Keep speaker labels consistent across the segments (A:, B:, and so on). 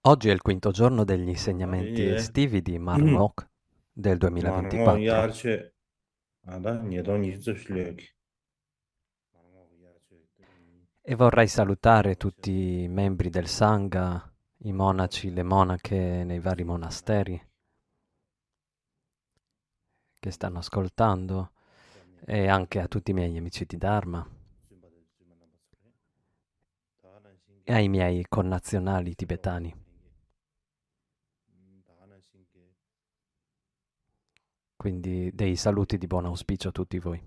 A: Oggi è il quinto giorno degli insegnamenti
B: Ye,
A: estivi di Marmok del
B: marmo
A: 2024
B: yarche ada nyedo nyizu shlek. Marmo yarche
A: e vorrei salutare tutti i membri del Sangha, i monaci, le monache nei vari monasteri che stanno ascoltando e anche a tutti i miei amici di Dharma e ai miei connazionali tibetani. Quindi dei saluti di buon auspicio a tutti voi.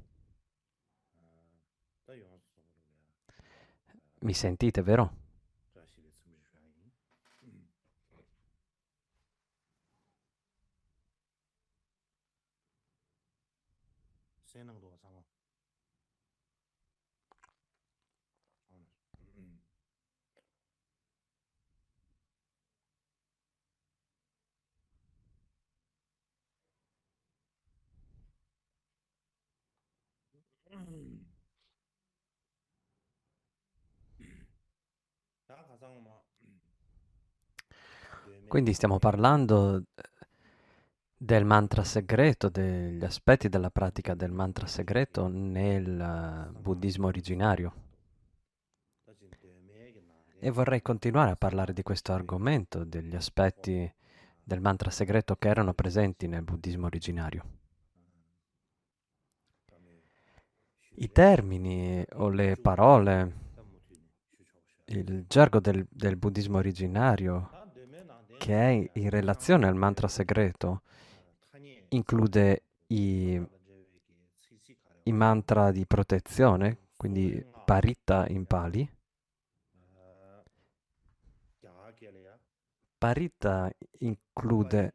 A: Mi sentite, vero? Quindi stiamo parlando del mantra segreto, degli aspetti della pratica del mantra segreto nel buddismo originario. E vorrei continuare a parlare di questo argomento, degli aspetti del mantra segreto che erano presenti nel buddismo originario. I termini o le parole, il gergo del buddismo originario che è in relazione al mantra segreto include i mantra di protezione, quindi paritta in Pali. Paritta include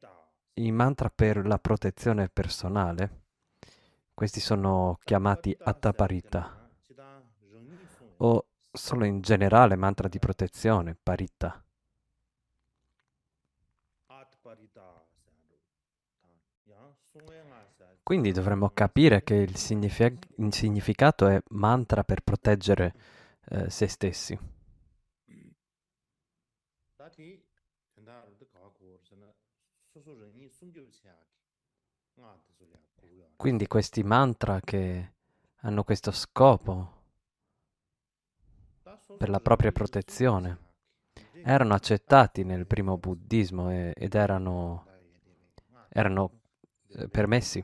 A: i mantra per la protezione personale. Questi sono chiamati Attaparita o solo in generale mantra di protezione, Paritta. Quindi dovremmo capire che il significato è mantra per proteggere se stessi. Quindi questi mantra che hanno questo scopo per la propria protezione erano accettati nel primo buddismo ed erano permessi.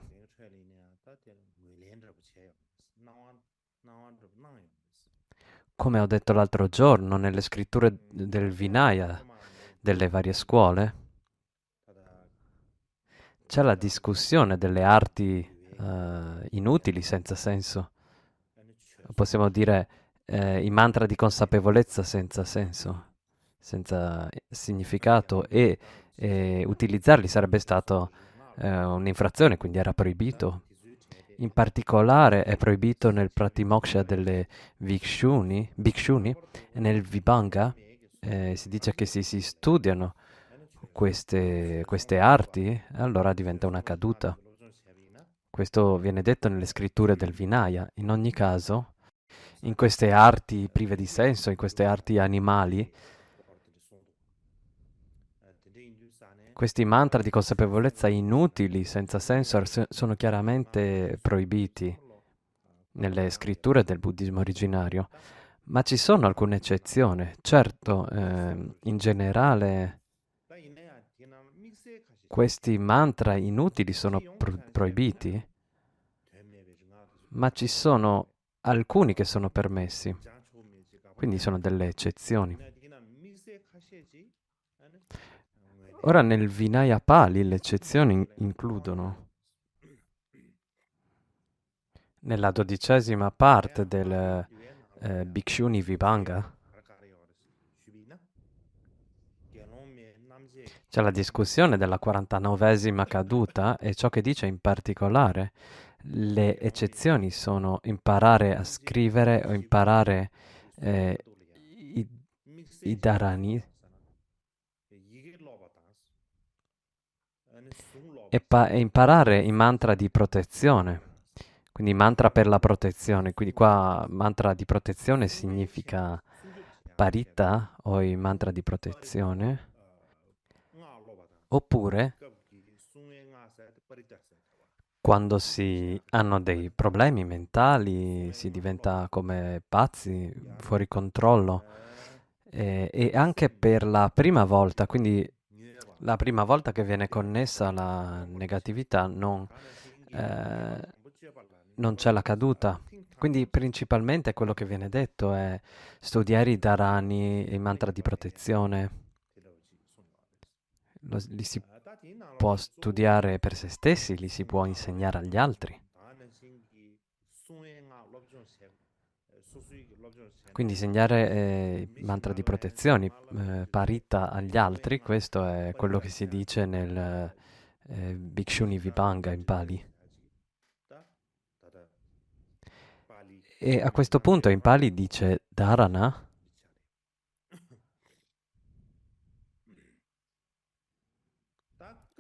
A: Come ho detto l'altro giorno, nelle scritture del Vinaya delle varie scuole c'è la discussione delle arti inutili, senza senso. Possiamo dire i mantra di consapevolezza senza senso, senza significato e utilizzarli sarebbe stato un'infrazione, quindi era proibito. In particolare è proibito nel Pratimoksha delle Bhikshuni e nel Vibhanga si dice che se si studiano queste arti, allora diventa una caduta. Questo viene detto nelle scritture del Vinaya. In ogni caso, in queste arti prive di senso, in queste arti animali, questi mantra di consapevolezza inutili, senza senso, sono chiaramente proibiti nelle scritture del buddismo originario, ma ci sono alcune eccezioni. Certo, in generale questi mantra inutili sono proibiti, ma ci sono alcuni che sono permessi, quindi sono delle eccezioni. Ora nel Vinaya Pali le eccezioni includono nella 12ª parte del Bhikshuni Vibhanga c'è la discussione della 49ª caduta e ciò che dice in particolare le eccezioni sono imparare a scrivere o imparare eh, i, i dharani e imparare i mantra di protezione. Quindi mantra per la protezione. Quindi qua mantra di protezione significa parita o i mantra di protezione. Oppure quando si hanno dei problemi mentali, si diventa come pazzi, fuori controllo. E anche per la prima volta, quindi la prima volta che viene connessa la negatività, eh, non c'è la caduta. Quindi principalmente quello che viene detto è studiare i dharani, i mantra di protezione. Li si può studiare per se stessi, li si può insegnare agli altri. Quindi insegnare mantra di protezione, parita agli altri, questo è quello che si dice nel Bhikshuni Vibhanga in Pali. E a questo punto in Pali dice dharana,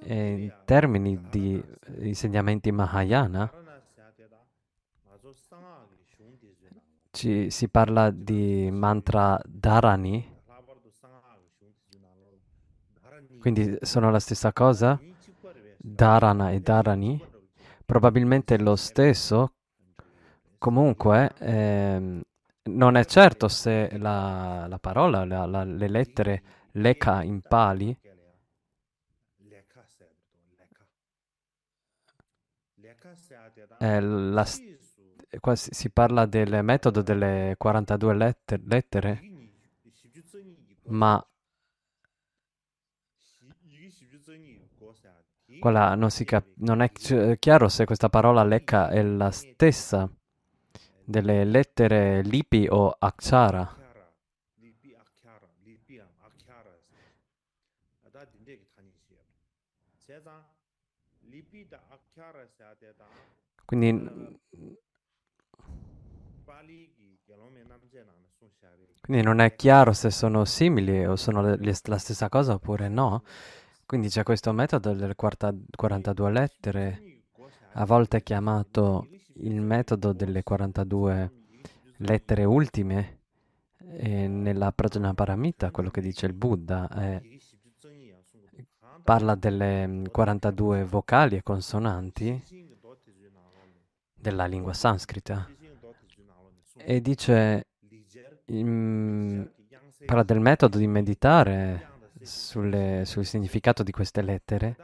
A: e in termini di insegnamenti Mahayana si parla di mantra dharani, quindi sono la stessa cosa, dharana e dharani, probabilmente lo stesso. Comunque, non è certo se la parola, le lettere lekha in Pali, è qua si parla del metodo delle 42 lettere, ma quella non è chiaro se questa parola lekha è la stessa delle lettere lipi o akshara. Quindi, quindi non è chiaro se sono simili o sono la stessa cosa oppure no. Quindi c'è questo metodo delle 42 lettere, a volte chiamato il metodo delle 42 lettere ultime, e nella Prajnaparamita, quello che dice il Buddha, parla delle 42 vocali e consonanti della lingua sanscrita e dice, mm, parla del metodo di meditare sul significato di queste lettere,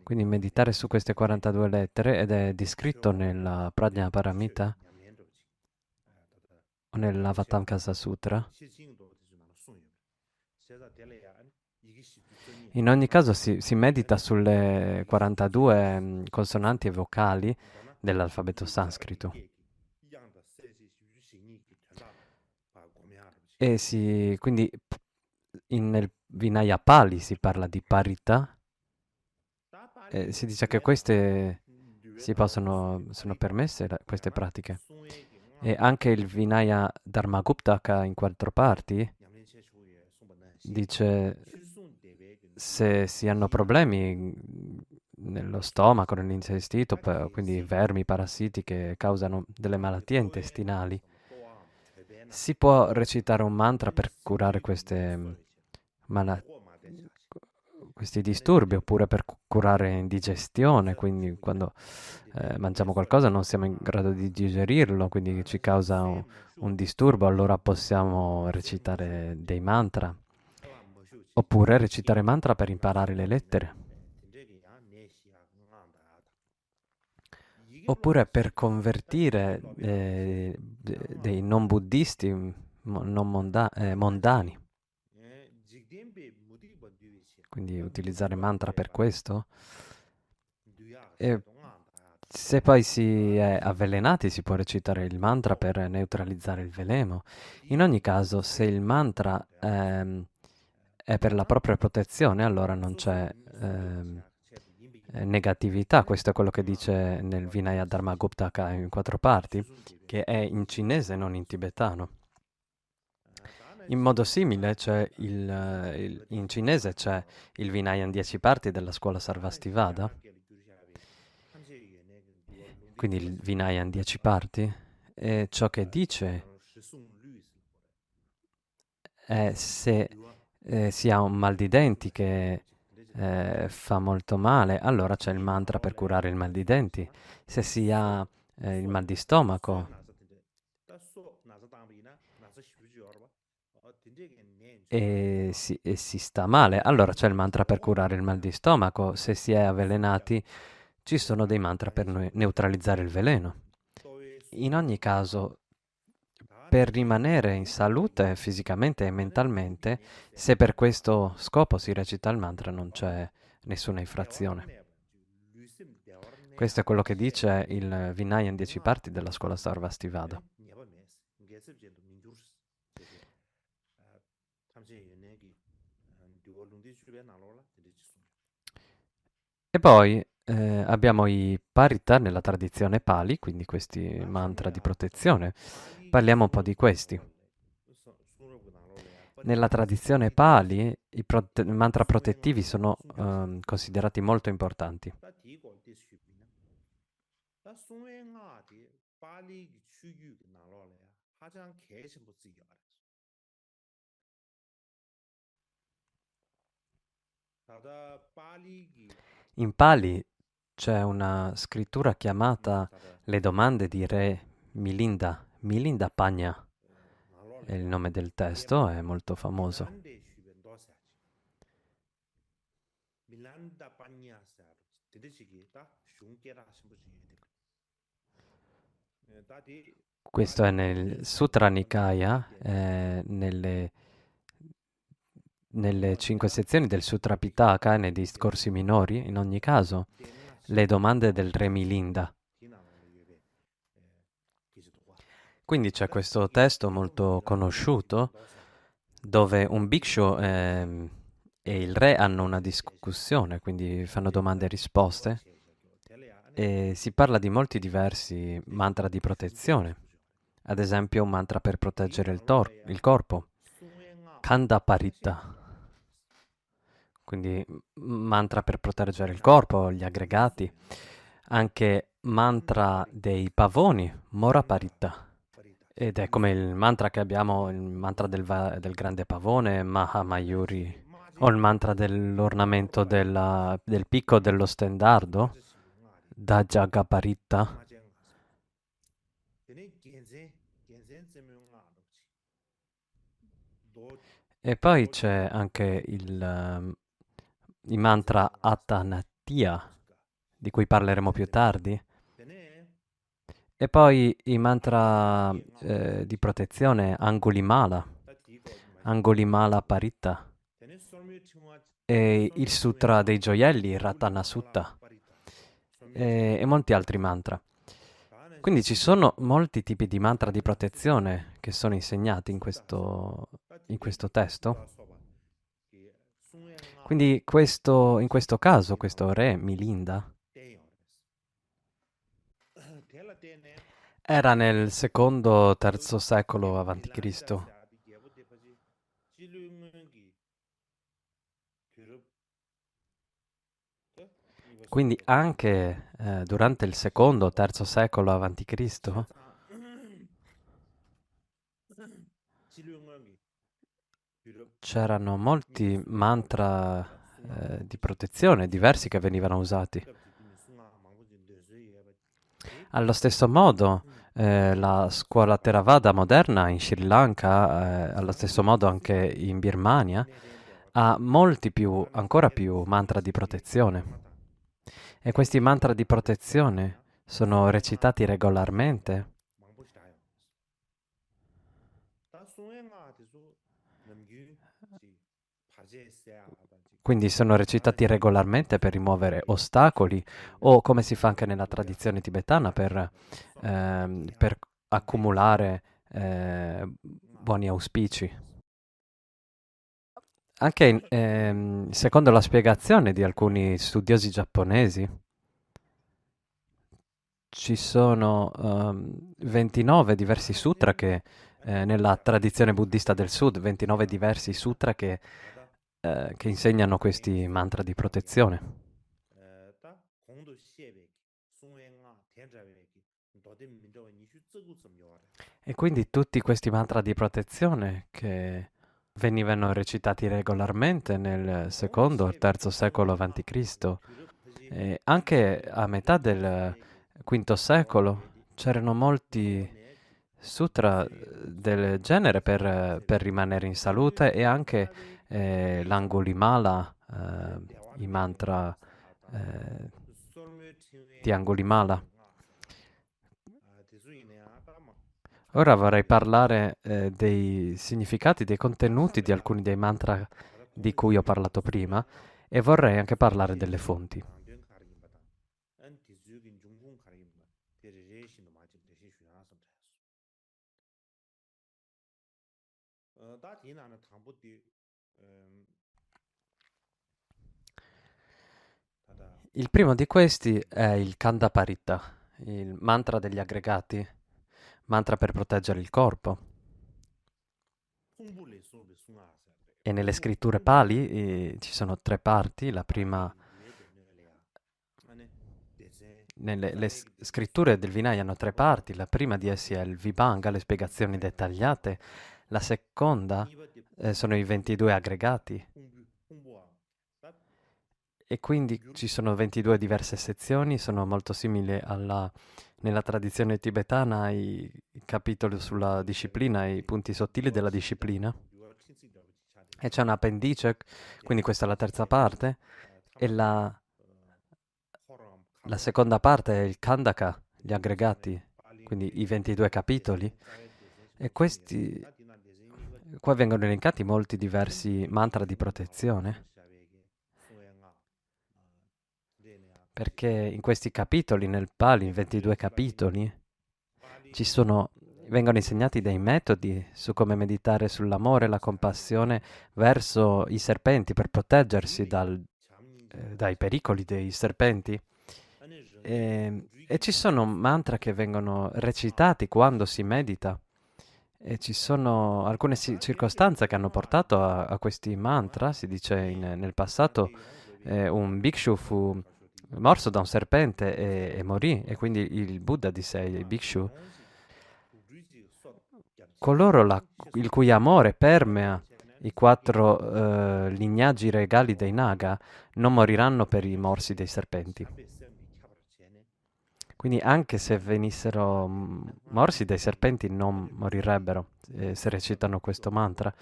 A: quindi meditare su queste 42 lettere ed è descritto nella Prajnaparamita o nell'Avatamsaka Sutra. In ogni caso si medita sulle 42 consonanti e vocali dell'alfabeto sanscrito. Quindi nel Vinaya Pali si parla di parita e si dice che queste sono permesse queste pratiche. E anche il Vinaya Dharmaguptaka in 4 parti dice se si hanno problemi nello stomaco, nell'intestino, quindi vermi, parassiti che causano delle malattie intestinali, si può recitare un mantra per curare questi disturbi oppure per curare indigestione, quindi quando mangiamo qualcosa non siamo in grado di digerirlo, quindi ci causa un disturbo, allora possiamo recitare dei mantra. Oppure recitare mantra per imparare le lettere. Oppure per convertire dei non buddisti, mondani. Quindi utilizzare mantra per questo. E se poi si è avvelenati si può recitare il mantra per neutralizzare il veleno. In ogni caso, se il mantra è per la propria protezione, allora non c'è negatività. Questo è quello che dice nel Vinaya Dharmaguptaka in 4 parti, che è in cinese, non in tibetano. In modo simile, in cinese c'è il Vinaya in 10 parti della scuola Sarvastivada, quindi il Vinaya in 10 parti, e ciò che dice è se si ha un mal di denti che fa molto male, allora c'è il mantra per curare il mal di denti. Se si ha il mal di stomaco e si sta male, allora c'è il mantra per curare il mal di stomaco. Se si è avvelenati, ci sono dei mantra per neutralizzare il veleno. In ogni caso, per rimanere in salute fisicamente e mentalmente, se per questo scopo si recita il mantra, non c'è nessuna infrazione. Questo è quello che dice il Vinaya in 10 parti della scuola Sarvastivada. E poi abbiamo i parita nella tradizione Pali, quindi questi mantra di protezione. Parliamo un po' di questi. Nella tradizione Pali i mantra protettivi sono considerati molto importanti. In Pali c'è una scrittura chiamata Le domande di Re Milinda. Milinda Pagna è il nome del testo, è molto famoso. Questo è nel Sutra Nikaya, nelle 5 sezioni del Sutra Pitaka e nei discorsi minori, in ogni caso, le domande del re Milinda. Quindi c'è questo testo molto conosciuto dove un bhikshu e il re hanno una discussione, quindi fanno domande e risposte e si parla di molti diversi mantra di protezione. Ad esempio un mantra per proteggere il corpo, Khanda Paritta, quindi mantra per proteggere il corpo, gli aggregati, anche mantra dei pavoni, Mora Paritta, ed è come il mantra che abbiamo, il mantra del grande pavone, Mahamayuri, o il mantra dell'ornamento del picco dello stendardo, Dajagaparitta. E poi c'è anche i mantra Attanattia, di cui parleremo più tardi. E poi i mantra di protezione Angulimala, Angulimala Paritta. E il Sutra dei gioielli, Ratana Sutta, e molti altri mantra. Quindi ci sono molti tipi di mantra di protezione che sono insegnati in questo testo. Quindi in questo caso, questo re Milinda era nel secondo, terzo secolo avanti Cristo. Quindi anche durante il secondo, terzo secolo avanti Cristo c'erano molti mantra di protezione diversi che venivano usati. Allo stesso modo, la scuola Theravada moderna in Sri Lanka, allo stesso modo anche in Birmania, ha molti più, ancora più mantra di protezione. E questi mantra di protezione sono recitati regolarmente. Quindi sono recitati regolarmente per rimuovere ostacoli o come si fa anche nella tradizione tibetana per accumulare buoni auspici. Anche secondo la spiegazione di alcuni studiosi giapponesi, ci sono 29 diversi sutra nella tradizione buddista del sud, 29 diversi sutra che insegnano questi mantra di protezione. E quindi tutti questi mantra di protezione che venivano recitati regolarmente nel secondo o terzo secolo a.C. E anche a metà del V secolo c'erano molti sutra del genere per rimanere in salute e anche l'Angulimala, i mantra eh, di Angulimala. Ora vorrei parlare dei significati, dei contenuti di alcuni dei mantra di cui ho parlato prima e vorrei anche parlare delle fonti. Il primo di questi è il Kandaparita, il mantra degli aggregati, mantra per proteggere il corpo. E nelle scritture Pali ci sono tre parti. La prima, nelle scritture del Vinaya hanno tre parti. La prima di essi è il Vibhanga, le spiegazioni dettagliate. La seconda sono i 22 aggregati. E quindi ci sono 22 diverse sezioni, sono molto simili nella tradizione tibetana i capitoli sulla disciplina, i punti sottili della disciplina. E c'è un appendice, quindi questa è la terza parte, e la seconda parte è il Khandaka, gli aggregati, quindi i 22 capitoli. E questi, qua vengono elencati molti diversi mantra di protezione, perché in questi capitoli, nel Pali, in 22 capitoli, vengono insegnati dei metodi su come meditare sull'amore e la compassione verso i serpenti per proteggersi dai pericoli dei serpenti. E ci sono mantra che vengono recitati quando si medita. E ci sono alcune circostanze che hanno portato a questi mantra. Si dice nel passato un bhikshu fu morso da un serpente e morì, e quindi il Buddha disse ai bhikshu: coloro il cui amore permea i quattro lignaggi regali dei Naga non moriranno per i morsi dei serpenti. Quindi anche se venissero morsi dai serpenti non morirebbero se recitano questo mantra.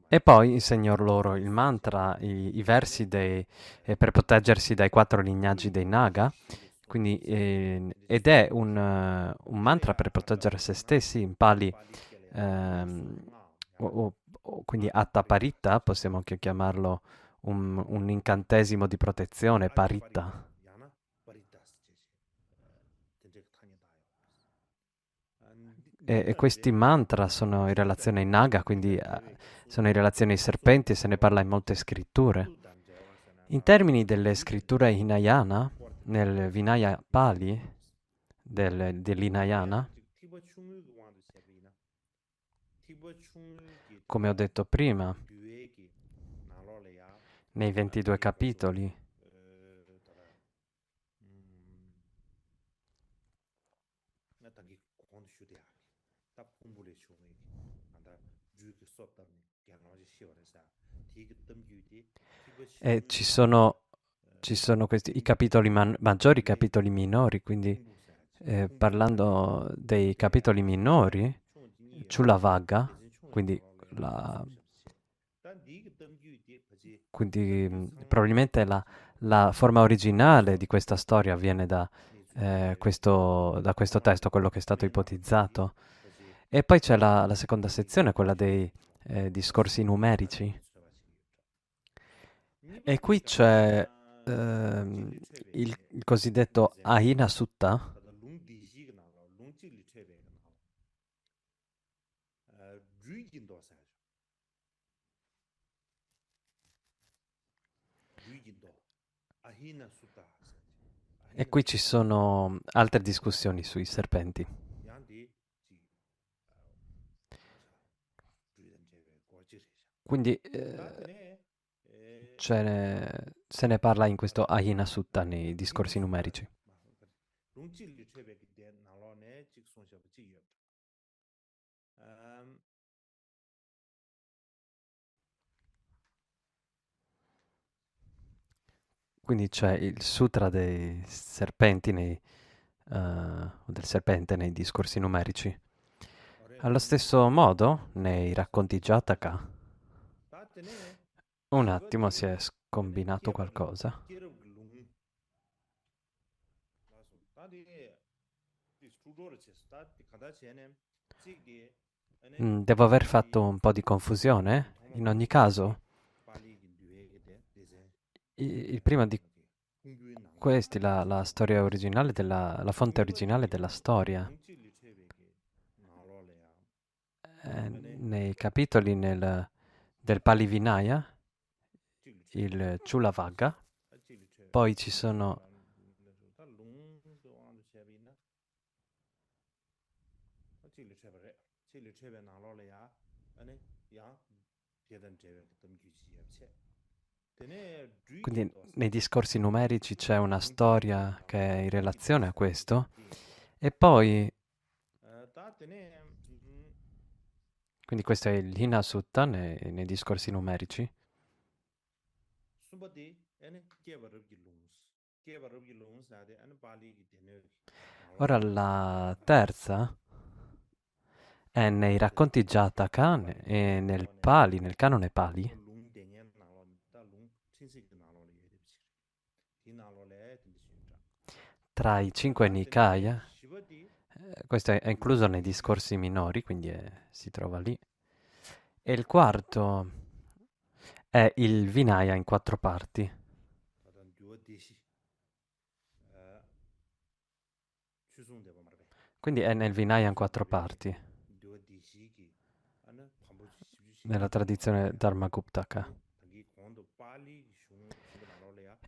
A: E poi insegno loro il mantra, i versi per proteggersi dai quattro lignaggi dei Naga. Quindi, ed è un mantra per proteggere se stessi. In Pali, ehm, quindi Atta Paritta, possiamo anche chiamarlo un incantesimo di protezione, Paritta. E questi mantra sono in relazione ai Naga, quindi sono in relazione ai serpenti e se ne parla in molte scritture. In termini delle scritture Hinayana, nel Vinaya Pali dell'Hinayana, come ho detto prima, nei 22 capitoli, e ci sono i capitoli maggiori, i capitoli minori, quindi parlando dei capitoli minori, Chulavagga, quindi, probabilmente la forma originale di questa storia viene da questo testo, quello che è stato ipotizzato. E poi c'è la seconda sezione, quella dei discorsi numerici. E qui c'è il cosiddetto Ahina Sutta, e qui ci sono altre discussioni sui serpenti. Quindi se ne parla in questo Ahina Sutta nei discorsi numerici. Quindi c'è il sutra dei serpenti o del serpente nei discorsi numerici. Allo stesso modo, nei racconti Jataka, un attimo si è scombinato qualcosa. Devo aver fatto un po' di confusione. In ogni caso, il primo di questi, la storia originale la fonte originale della storia, nei capitoli del Pali Vinaya, il Chulavagga, poi ci sono quindi nei discorsi numerici c'è una storia che è in relazione a questo e poi quindi questo è il Hina Sutta nei discorsi numerici. Ora la terza è nei racconti Jataka e nel Pali, nel canone Pali, tra i cinque Nikaya. Questo è incluso nei discorsi minori, quindi si trova lì. E il quarto è il Vinaya in quattro parti. Quindi è nel Vinaya in quattro parti, nella tradizione Dharmakuptaka.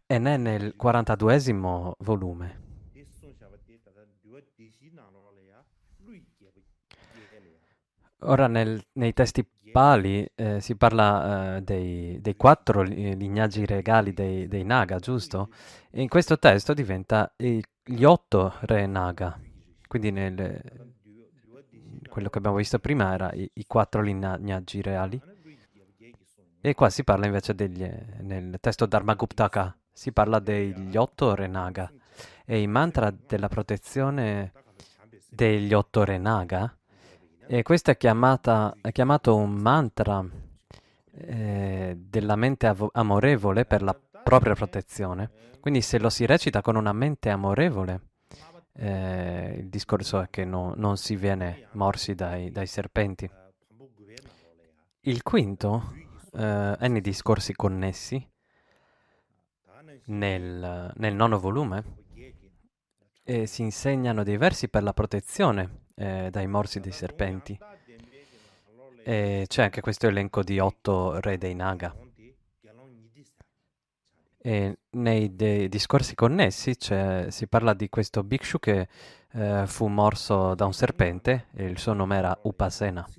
A: E ne è nel 42esimo volume. Ora nei testi Pali si parla dei quattro lignaggi regali dei Naga, giusto? E in questo testo diventa gli otto re Naga. Quindi quello che abbiamo visto prima era i quattro lignaggi reali. E qua si parla invece nel testo Dharmaguptaka, si parla degli otto re Naga. E i mantra della protezione degli otto re Naga. E questo è chiamato un mantra della mente amorevole per la propria protezione. Quindi se lo si recita con una mente amorevole, il discorso è che non si viene morsi dai serpenti. Il quinto è nei discorsi connessi, nel nono volume, e si insegnano dei versi per la protezione dai morsi dei serpenti. E c'è anche questo elenco di otto re dei Naga. E nei discorsi connessi si parla di questo bhikshu che fu morso da un serpente e il suo nome era Upasena.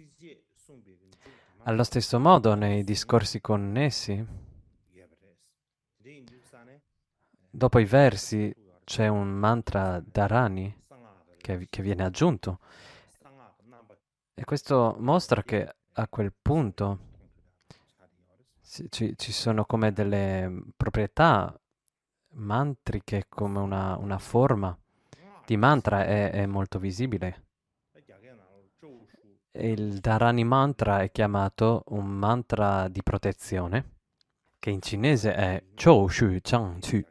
A: Allo stesso modo, nei discorsi connessi, dopo i versi c'è un mantra dharani che viene aggiunto e questo mostra che a quel punto ci sono come delle proprietà mantriche, come una forma di mantra è molto visibile. E il Dharani mantra è chiamato un mantra di protezione, che in cinese è Chou Shu Chang Chu.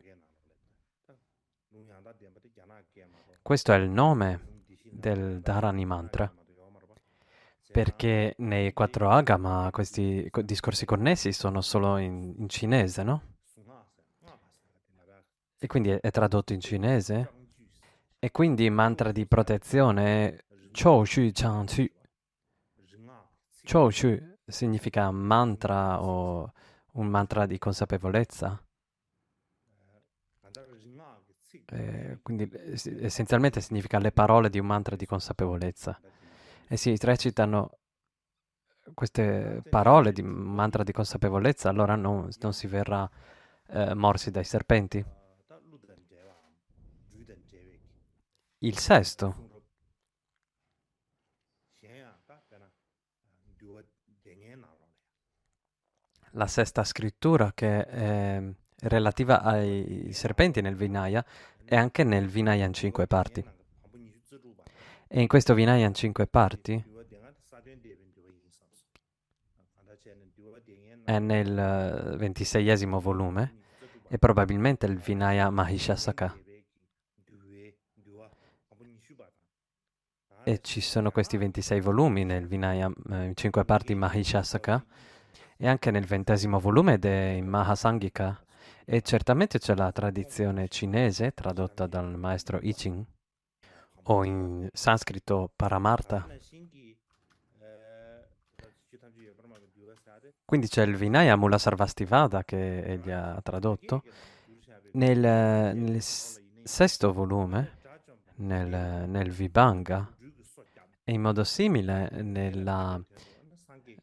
A: Questo è il nome del Dharani mantra, perché nei quattro agama questi discorsi connessi sono solo in cinese, no? E quindi è tradotto in cinese. E quindi il mantra di protezione è Chou Shu Chang Chu. Chou Shu significa mantra o un mantra di consapevolezza. Quindi essenzialmente significa le parole di un mantra di consapevolezza. E si recitano queste parole di mantra di consapevolezza, allora non si verrà morsi dai serpenti. Il sesto, la sesta scrittura che relativa ai serpenti nel Vinaya e anche nel Vinaya in 5 parti. E in questo Vinaya in 5 parti è nel 26esimo volume e probabilmente il Vinaya Mahishasaka. E ci sono questi 26 volumi nel Vinaya in 5 parti Mahishasaka e anche nel 20° volume ed è in Mahasangika. E certamente c'è la tradizione cinese tradotta dal maestro I Ching o in sanscrito Paramarta. Quindi c'è il Vinaya Mula Sarvastivada che egli ha tradotto. Nel sesto volume, nel Vibhanga, e in modo simile nella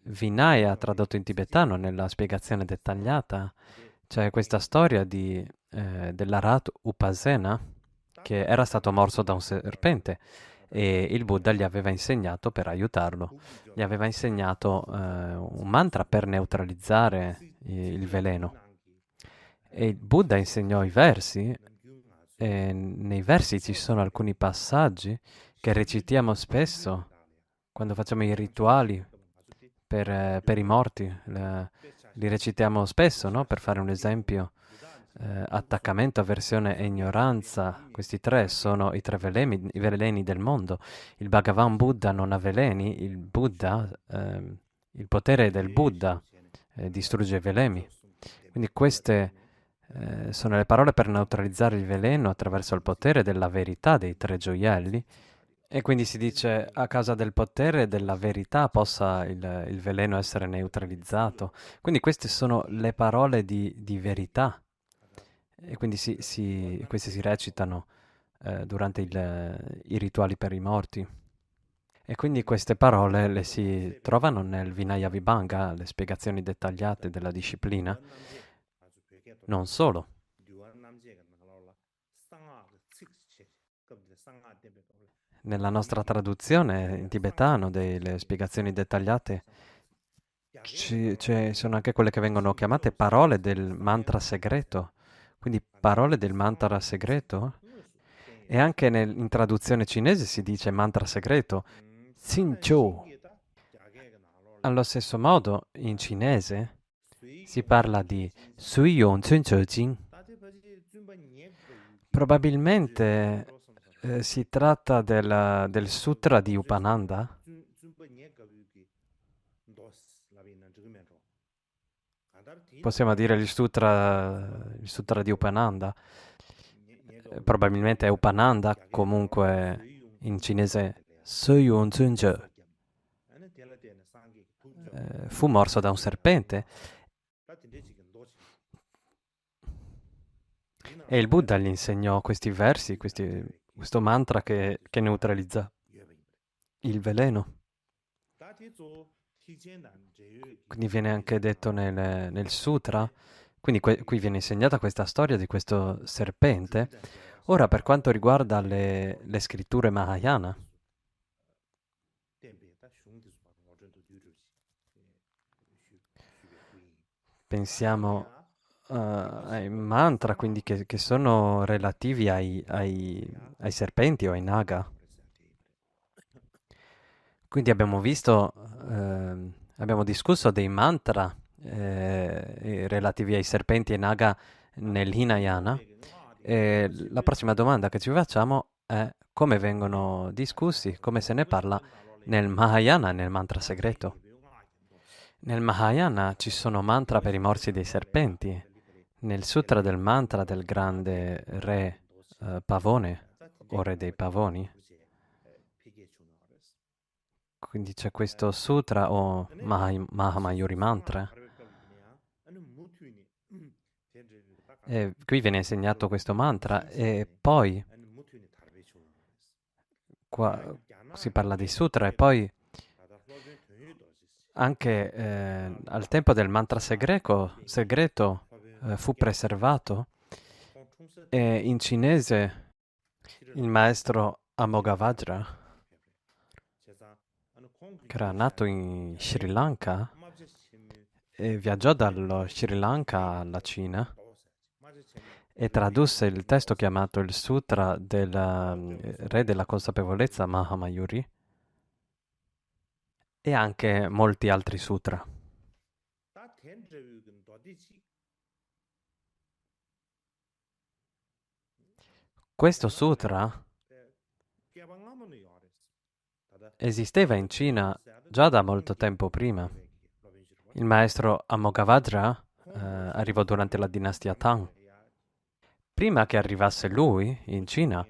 A: Vinaya tradotto in tibetano, nella spiegazione dettagliata, c'è questa storia dell'Arat Upasena che era stato morso da un serpente e il Buddha gli aveva insegnato per aiutarlo. Gli aveva insegnato un mantra per neutralizzare il veleno. E il Buddha insegnò i versi e nei versi ci sono alcuni passaggi che recitiamo spesso quando facciamo i rituali per i morti. Li recitiamo spesso, no? Per fare un esempio, attaccamento, avversione e ignoranza. Questi tre sono i veleni del mondo. Il Bhagavan Buddha non ha veleni, il Buddha, il potere del Buddha distrugge i veleni. Quindi queste sono le parole per neutralizzare il veleno attraverso il potere della verità dei tre gioielli. E quindi si dice a causa del potere della verità possa il veleno essere neutralizzato. Quindi queste sono le parole di verità. E quindi queste si recitano durante i rituali per i morti. E quindi queste parole le si trovano nel Vinaya Vibhanga, le spiegazioni dettagliate della disciplina. Non solo. Nella nostra traduzione in tibetano delle spiegazioni dettagliate sono anche quelle che vengono chiamate parole del mantra segreto. Quindi parole del mantra segreto. E anche in traduzione cinese si dice mantra segreto, Xinqiu. Allo stesso modo, in cinese si parla di Sui Yong Chun Che Jing. Probabilmente si tratta del Sutra di Upananda. Possiamo dire il sutra di Upananda. Probabilmente è Upananda, comunque in cinese Suyun Zunje. Fu morso da un serpente e il Buddha gli insegnò questi versi, questo mantra che neutralizza il veleno. Quindi viene anche detto nel sutra, quindi qui viene insegnata questa storia di questo serpente. Ora, per quanto riguarda le scritture Mahayana, pensiamo ai mantra, quindi che sono relativi ai serpenti o ai naga. Quindi abbiamo visto, abbiamo discusso dei mantra relativi ai serpenti e naga nell'Hinayana. E la prossima domanda che ci facciamo è come vengono discussi, come se ne parla nel Mahayana, nel mantra segreto. Nel Mahayana ci sono mantra per i morsi dei serpenti. Nel sutra del mantra del grande re Pavone, o re dei pavoni, quindi c'è questo sutra o Mahamayuri Mantra. E qui viene insegnato questo mantra e poi qua si parla di sutra e poi anche al tempo del mantra segreto fu preservato e in cinese il maestro Amoghavajra, che era nato in Sri Lanka e viaggiò dallo Sri Lanka alla Cina e tradusse il testo chiamato il Sutra del Re della Consapevolezza, Mahamayuri, e anche molti altri sutra. Questo sutra esisteva in Cina già da molto tempo prima. Il maestro Amoghavajra arrivò durante la dinastia Tang. Prima che arrivasse lui in Cina,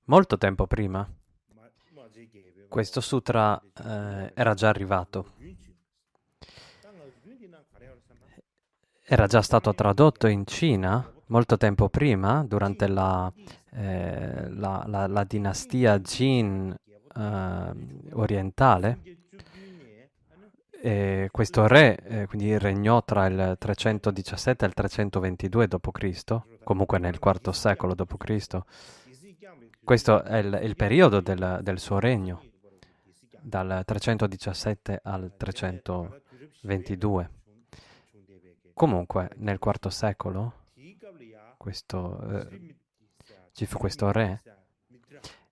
A: molto tempo prima, questo sutra era già arrivato. Era già stato tradotto in Cina molto tempo prima, durante la dinastia Jin orientale. E questo re quindi regnò tra il 317 e il 322 d.C., comunque nel IV secolo d.C. Questo è il periodo del suo regno, dal 317 al 322. Comunque, nel IV secolo, ci fu questo re,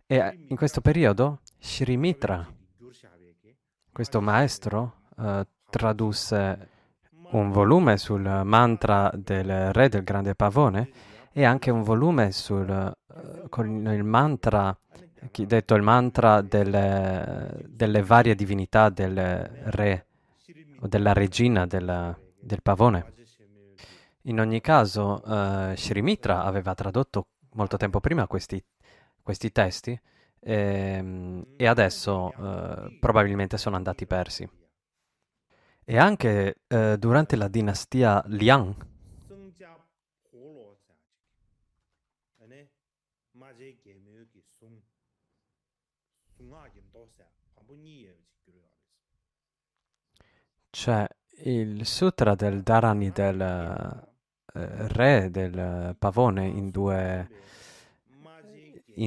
A: e in questo periodo Shrimitra, questo maestro, tradusse un volume sul mantra del re del grande pavone e anche un volume con il mantra, detto il mantra delle varie divinità del re o della regina del pavone. In ogni caso, Shrimitra aveva tradotto molto tempo prima questi testi e adesso probabilmente sono andati persi. E anche durante la dinastia Liang, c'è il sutra del Dharani del re del pavone in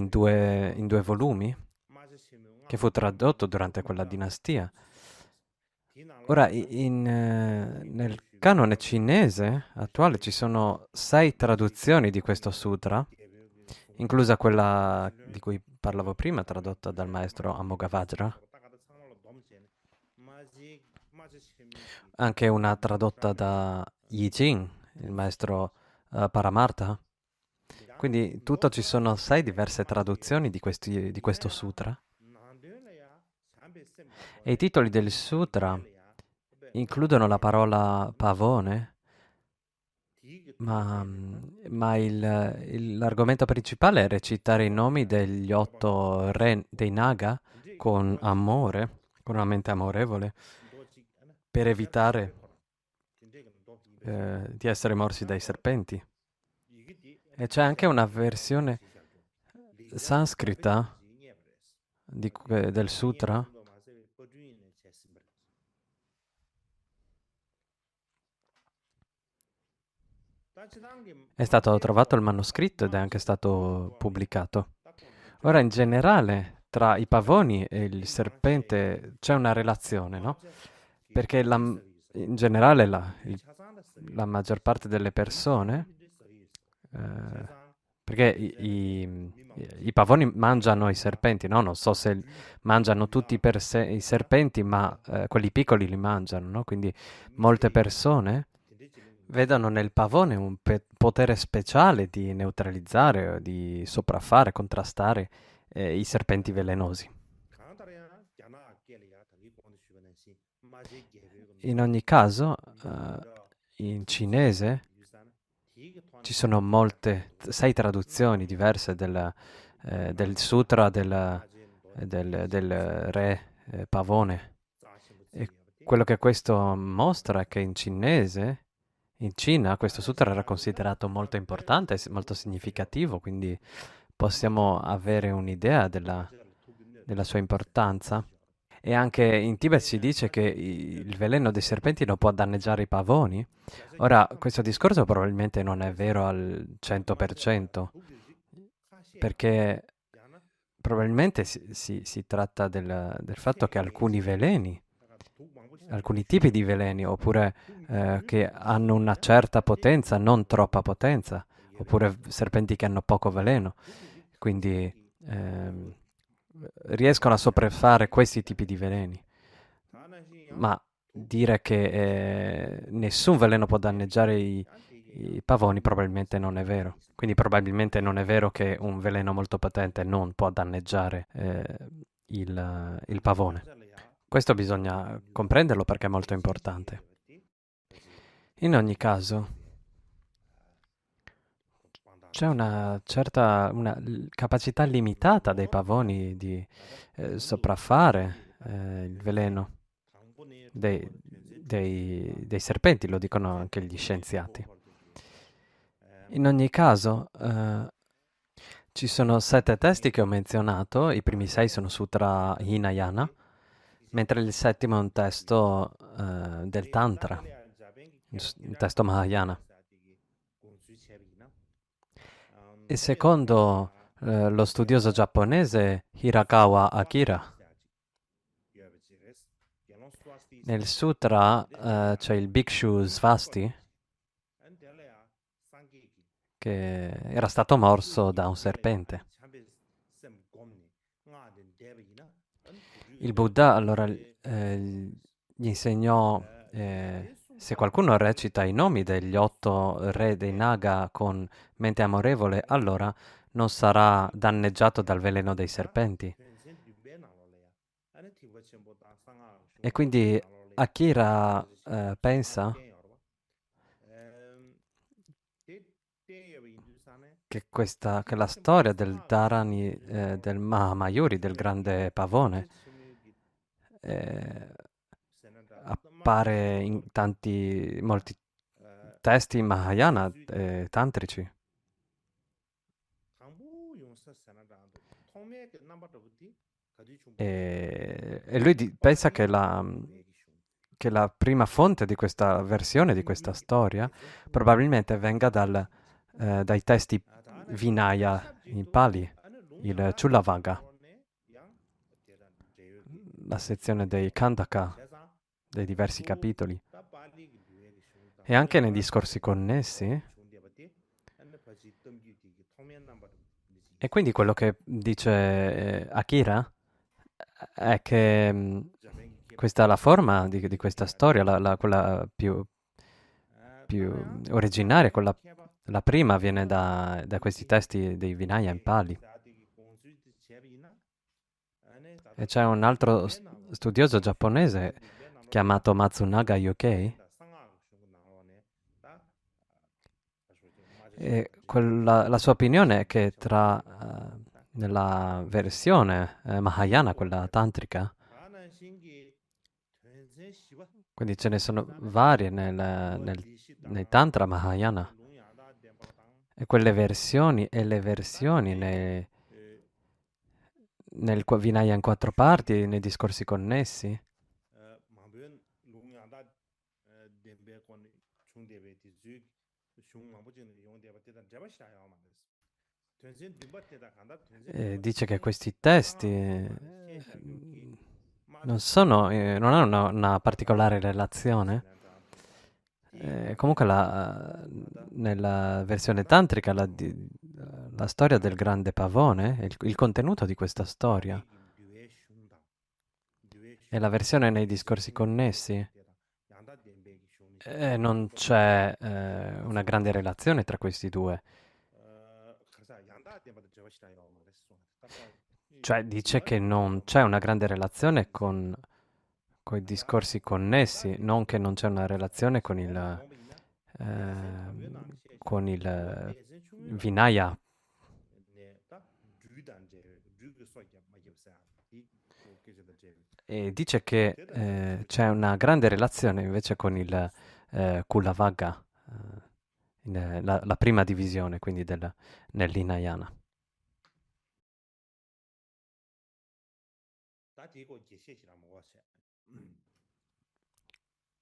A: due volumi, che fu tradotto durante quella dinastia. Ora, nel canone cinese attuale ci sono 6 traduzioni di questo sutra, inclusa quella di cui parlavo prima, tradotta dal maestro Amoghavajra, anche una tradotta da Yi Jing, il maestro Paramartha. Quindi tutto ci sono 6 diverse traduzioni di questo sutra. E i titoli del sutra includono la parola pavone, ma l'argomento principale è recitare i nomi degli 8 re dei Naga con amore, con una mente amorevole, per evitare di essere morsi dai serpenti. E c'è anche una versione sanscrita del sutra. È stato trovato il manoscritto ed è anche stato pubblicato. Ora, in generale, tra i pavoni e il serpente c'è una relazione, no? Perché in generale la maggior parte delle persone, perché i pavoni mangiano i serpenti, no? Non so se mangiano tutti per sé i serpenti, ma quelli piccoli li mangiano, no? Quindi molte persone vedono nel pavone un potere speciale di neutralizzare, di sopraffare, contrastare i serpenti velenosi. In ogni caso, in cinese ci sono 6 traduzioni diverse del sutra del re pavone. E quello che questo mostra è che in Cina questo sutra era considerato molto importante, molto significativo, quindi possiamo avere un'idea della sua importanza. E anche in Tibet si dice che il veleno dei serpenti non può danneggiare i pavoni. Ora, questo discorso probabilmente non è vero al 100%, perché probabilmente si tratta del fatto che alcuni tipi di veleni, oppure che hanno una certa potenza, non troppa potenza, oppure serpenti che hanno poco veleno, quindi ehm, riescono a sopraffare questi tipi di veleni. Ma dire che nessun veleno può danneggiare i pavoni probabilmente non è vero. Quindi probabilmente non è vero che un veleno molto potente non può danneggiare il pavone. Questo bisogna comprenderlo perché è molto importante. In ogni caso, c'è una capacità limitata dei pavoni di sopraffare il veleno dei serpenti, lo dicono anche gli scienziati. In ogni caso, ci sono 7 testi che ho menzionato, i primi 6 sono Sutra Hinayana, mentre il settimo è un testo del Tantra, un testo Mahayana. E secondo lo studioso giapponese Hirakawa Akira, nel sutra c'è il Bhikshu Svasti che era stato morso da un serpente. Il Buddha allora gli insegnò, se qualcuno recita i nomi degli 8 re dei Naga con mente amorevole, allora non sarà danneggiato dal veleno dei serpenti. E quindi Akira pensa che la storia del Dharani, del Mahamayuri, del grande pavone, eh, appare in molti testi Mahayana tantrici. E lui pensa che la prima fonte di questa versione, di questa storia, probabilmente venga dai testi Vinaya in Pali, il Chulavagga, la sezione dei Khandaka, dei diversi capitoli. E anche nei discorsi connessi. E quindi quello che dice Akira è che questa è la forma di questa storia, quella più originaria, la prima viene da questi testi dei Vinaya in Pali. E c'è un altro studioso giapponese chiamato Matsunaga Yokei, e la sua opinione è che nella versione Mahayana, quella tantrica, quindi ce ne sono varie nei Tantra Mahayana, e quelle versioni e le versioni nel Vinaya in 4 parti, nei discorsi connessi. Dice che questi testi non hanno una particolare relazione. Comunque nella versione tantrica la storia del grande pavone, il contenuto di questa storia e la versione nei discorsi connessi, non c'è una grande relazione tra questi due. Cioè dice che non c'è una grande relazione con i discorsi connessi, non che non c'è una relazione con il Vinaya. E dice che c'è una grande relazione invece con il Kulavagga, la prima divisione, quindi nell'Hinayana.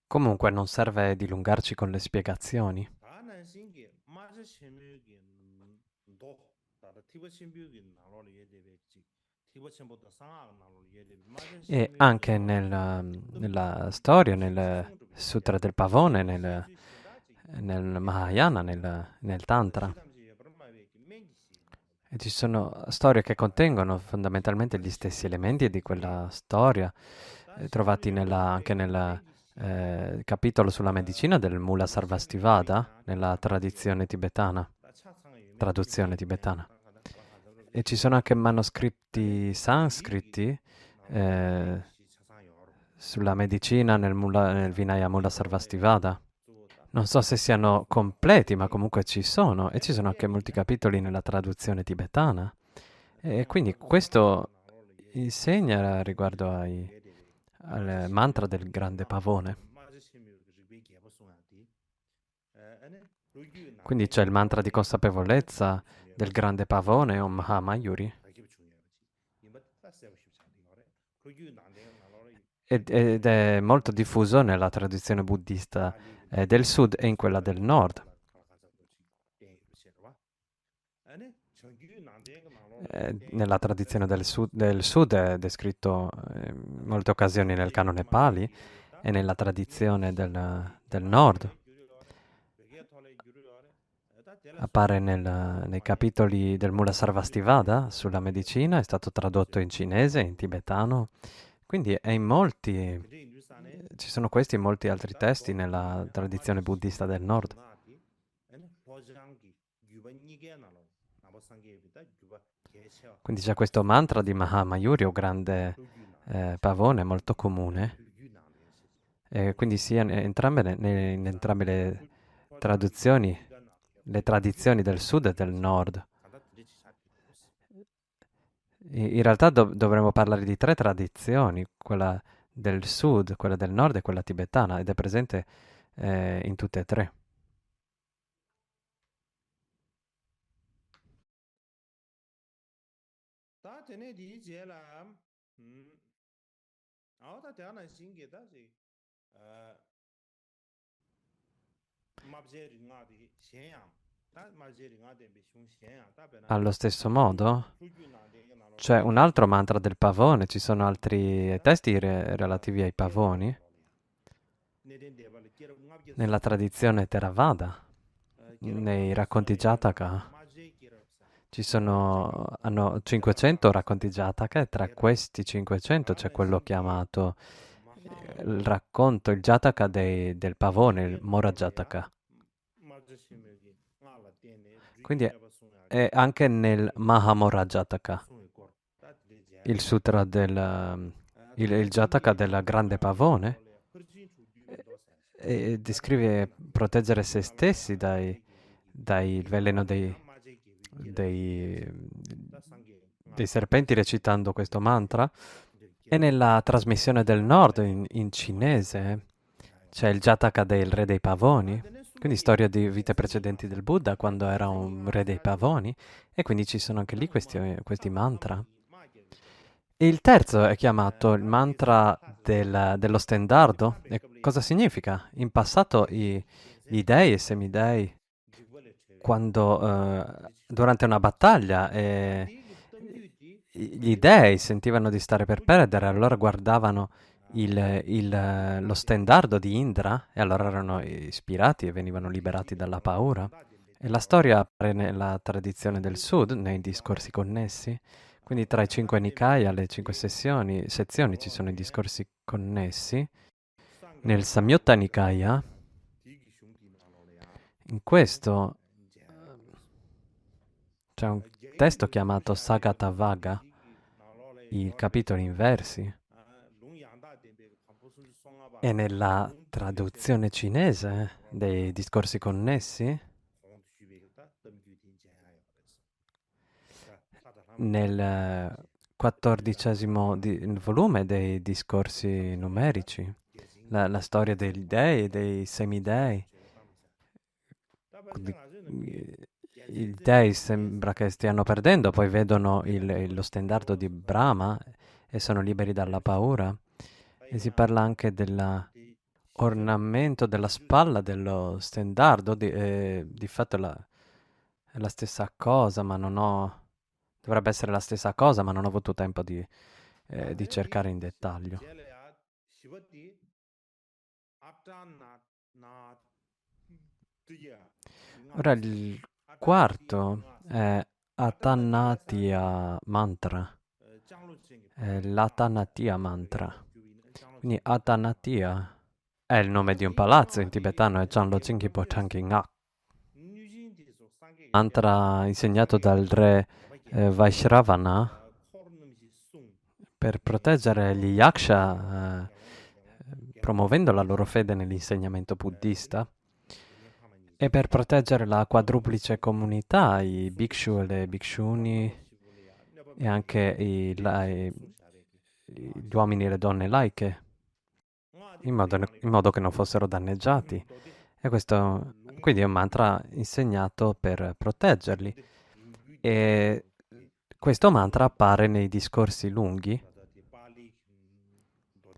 A: Comunque non serve dilungarci con le spiegazioni. E anche nella storia, nel Sutra del Pavone, nel Mahayana, nel Tantra, E ci sono storie che contengono fondamentalmente gli stessi elementi di quella storia, trovati anche nel capitolo sulla medicina del Mula Sarvastivada, nella tradizione tibetana, traduzione tibetana. E ci sono anche manoscritti sanscriti eh, sulla medicina nel Vinaya Mula Sarvastivada. Non so se siano completi, ma comunque ci sono, e ci sono anche molti capitoli nella traduzione tibetana. E quindi questo insegna riguardo al mantra del grande pavone. Quindi c'è il mantra di consapevolezza del grande pavone o Mahamayuri. Ed è molto diffuso nella tradizione buddista del sud e in quella del nord. Nella tradizione del sud è descritto in molte occasioni nel canone Pali e nella tradizione del nord. Appare nei capitoli del Mula Sarvastivada sulla medicina, è stato tradotto in cinese, in tibetano, quindi è in molti, ci sono questi e molti altri testi nella tradizione buddista del nord. Quindi c'è questo mantra di Mahamayuri o grande pavone molto comune, quindi sia in entrambe le traduzioni, le tradizioni del sud e del nord. In realtà dovremmo parlare di tre tradizioni, quella del sud, quella del nord e quella tibetana, ed è presente in tutte e tre.
B: 大家呢理解了，他这呢理解了，他这样的心给他是，马杰里我的想想，他马杰里我的比熊想想，他本来
A: Allo stesso modo, c'è un altro mantra del pavone, ci sono altri testi relativi ai pavoni nella tradizione Theravada, nei racconti Jataka. Hanno 500 racconti Jataka e tra questi 500 c'è quello chiamato il racconto, il Jataka del pavone, il Mora Jataka. Quindi è anche nel Mahamora Jataka, il sutra il Jataka del grande pavone, e descrive proteggere se stessi dai veleno dei, dei serpenti recitando questo mantra. E nella trasmissione del nord in cinese c'è il Jataka del re dei pavoni, quindi storia di vite precedenti del Buddha quando era un re dei pavoni, e quindi ci sono anche lì questi mantra. E il terzo è chiamato il mantra dello stendardo. E cosa significa? In passato gli dei e semidei, quando durante una battaglia gli dei sentivano di stare per perdere, allora guardavano lo stendardo di Indra e allora erano ispirati e venivano liberati dalla paura. E la storia appare nella tradizione del sud, nei discorsi connessi. Quindi tra i cinque Nikaya, le cinque sezioni ci sono i discorsi connessi. Nel Samyutta Nikaya, in questo c'è un testo chiamato Sagatavaga, i capitoli in versi, e nella traduzione cinese dei discorsi connessi, nel 14° volume dei discorsi numerici, la storia degli dei e dei semidei. Quindi, i dei sembra che stiano perdendo, poi vedono lo stendardo di Brahma e sono liberi dalla paura. E si parla anche dell'ornamento della spalla dello stendardo, di fatto è la stessa cosa, ma non ho... Dovrebbe essere la stessa cosa, ma non ho avuto tempo di cercare in dettaglio. Ora il quarto è Atanatya Mantra. L'Atanatya Mantra. Quindi Atanatya è il nome di un palazzo in tibetano, è Chanlo Chinkipo Chanki Ngak. Mantra insegnato dal re Vaishravana per proteggere gli yaksha, promuovendo la loro fede nell'insegnamento buddista, e per proteggere la quadruplice comunità, i bhikshu e le bhikshuni, e anche gli uomini e le donne laiche, in modo che non fossero danneggiati. E questo quindi è un mantra insegnato per proteggerli. E questo mantra appare nei discorsi lunghi,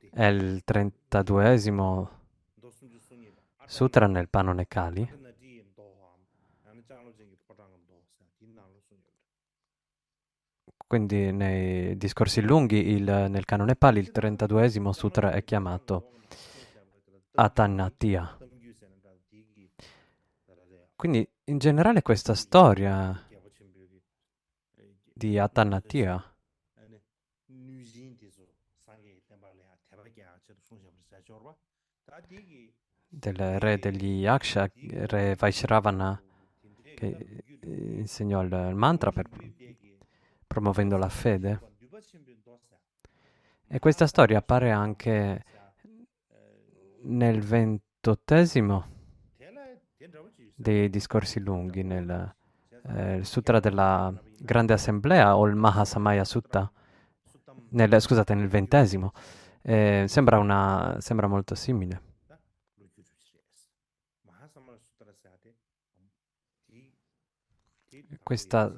A: è il 32esimo sutra nel Panone Kali. Quindi nei discorsi lunghi, nel canone Pali, il 32esimo sutra è chiamato Atanatya. Quindi in generale questa storia di Atanatya, del re degli Yaksha, re Vaishravana, che insegnò il mantra promuovendo la fede. E questa storia appare anche nel 28esimo dei discorsi lunghi, nel Sutra della Grande Assemblea o il Mahasamaya Sutta, scusate, nel 20esimo. Sembra molto simile. Questa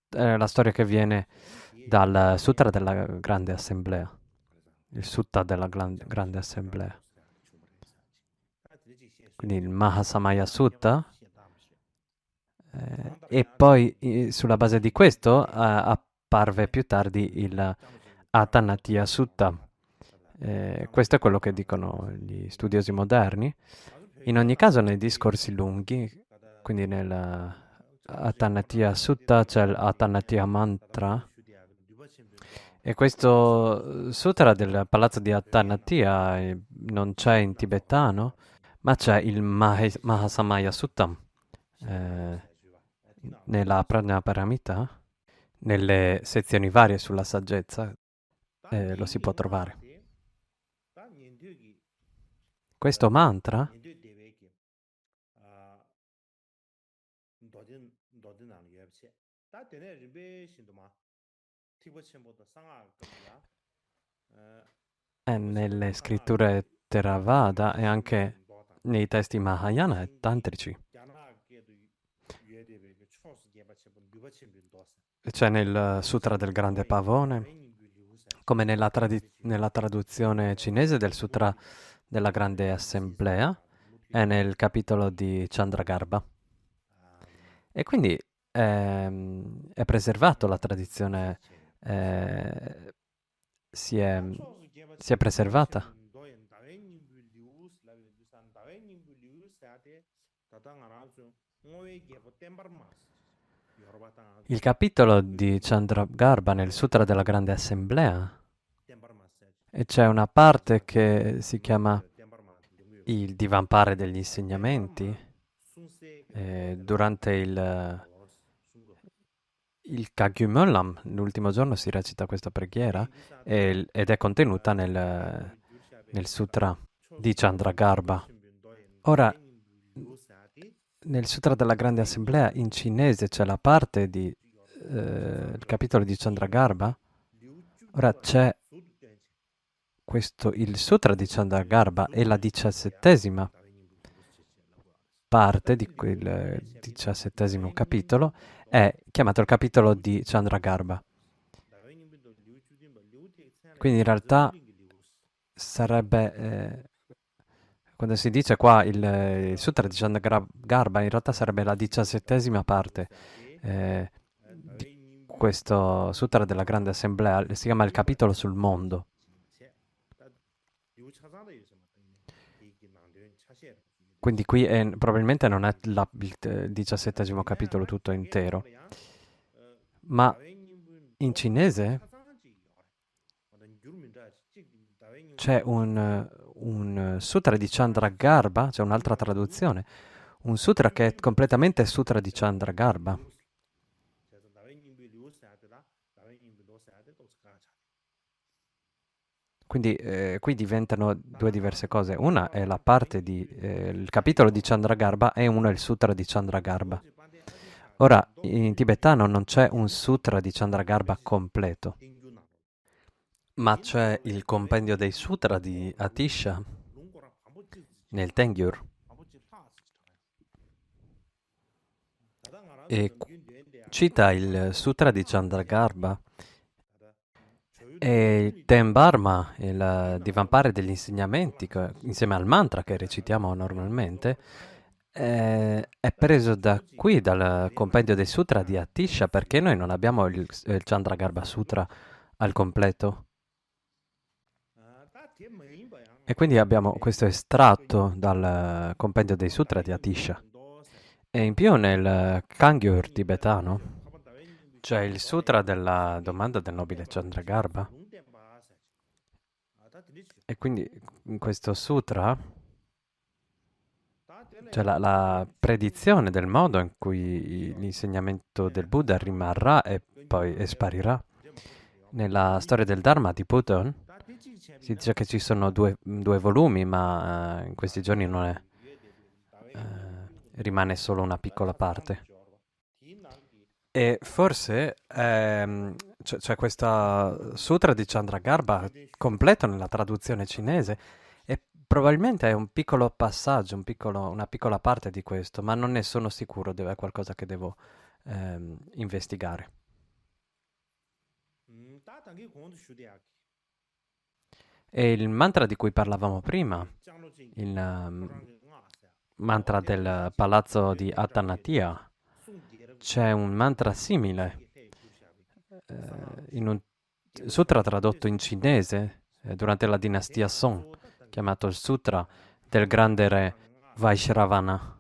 A: è la storia che viene dal Sutra della Grande Assemblea, il Sutta della Grande Assemblea. Quindi il Mahasamaya Sutta, e poi sulla base di questo apparve più tardi il Atanatya Sutta. Questo è quello che dicono gli studiosi moderni. In ogni caso, nei discorsi lunghi, quindi nel Atanatya Sutta c'è l'Atanatya Mantra, e questo sutra del palazzo di Atanatya non c'è in tibetano, ma c'è il Mahasamaya Sutta nella Prajnaparamita, nelle sezioni varie sulla saggezza, lo si può trovare. Questo mantra è nelle scritture Theravada e anche nei testi Mahayana e tantrici. C'è nel Sutra del Grande Pavone, come nella traduzione cinese del Sutra della Grande Assemblea, e nel capitolo di Chandragarbha. E quindi è preservato la tradizione, si è preservata. Il capitolo di Chandragarbha nel Sutra della Grande Assemblea, e c'è una parte che si chiama il divampare degli insegnamenti. Durante il Kagyumolam, l'ultimo giorno, si recita questa preghiera ed è contenuta nel Sutra di Chandragarbha. Ora, nel Sutra della Grande Assemblea in cinese c'è la parte di il capitolo di Chandragarbha. Ora c'è il Sutra di Chandragarbha e la 17ª parte di quel 17° capitolo è chiamato il capitolo di Chandragarbha. Quindi in realtà sarebbe, quando si dice qua il Sutra di Chandragarbha, in realtà sarebbe la 17ª parte di questo Sutra della Grande Assemblea, si chiama il capitolo sul mondo. Quindi qui probabilmente non è il 17° capitolo tutto intero. Ma in cinese c'è un sutra di Chandragarbha, c'è un'altra traduzione, un sutra che è completamente sutra di Chandragarbha. Quindi qui diventano due diverse cose. Una è la parte di il capitolo di Chandragarbha e uno è il sutra di Chandragarbha. Ora, in tibetano non c'è un sutra di Chandragarbha completo, ma c'è il compendio dei sutra di Atisha nel Tengyur e cita il sutra di Chandragarbha e il Dharma, il divampare degli insegnamenti, insieme al mantra che recitiamo normalmente, è preso da qui, dal compendio dei sutra di Atisha, perché noi non abbiamo il Chandragarbha Sutra al completo. E quindi abbiamo questo estratto dal compendio dei sutra di Atisha. E in più nel Kangyur tibetano c'è il sutra della domanda del nobile Chandragarbha. E quindi in questo sutra c'è la predizione del modo in cui l'insegnamento del Buddha rimarrà e poi sparirà. Nella storia del Dharma di Buddha si dice che ci sono due volumi, ma in questi giorni non è, rimane solo una piccola parte. E forse c'è questa sutra di Chandragarbha completo nella traduzione cinese e probabilmente è un piccolo passaggio, una piccola parte di questo, ma non ne sono sicuro, è qualcosa che devo investigare. E il mantra di cui parlavamo prima, il mantra del palazzo di Atanatia, c'è un mantra simile in un sutra tradotto in cinese durante la dinastia Song, chiamato il Sutra del grande re Vaishravana.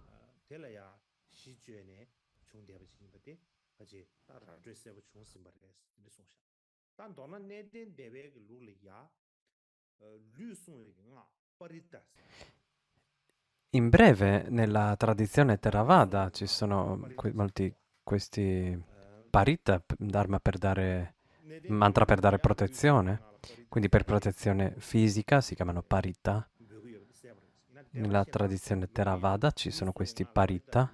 A: In breve, nella tradizione Theravada ci sono molti questi parita, dharma per dare, mantra per dare protezione, quindi per protezione fisica si chiamano parita. Nella tradizione Theravada ci sono questi parita,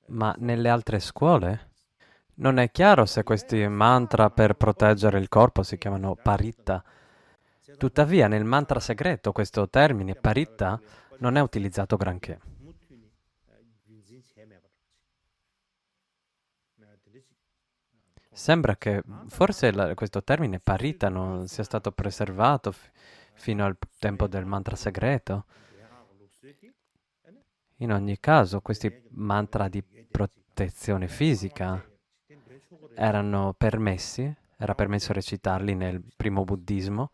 A: ma nelle altre scuole non è chiaro se questi mantra per proteggere il corpo si chiamano parita. Tuttavia, nel mantra segreto questo termine parita non è utilizzato granché. Sembra che forse questo termine parita non sia stato preservato fino al tempo del mantra segreto. In ogni caso, questi mantra di protezione fisica erano permessi, era permesso recitarli nel primo buddismo,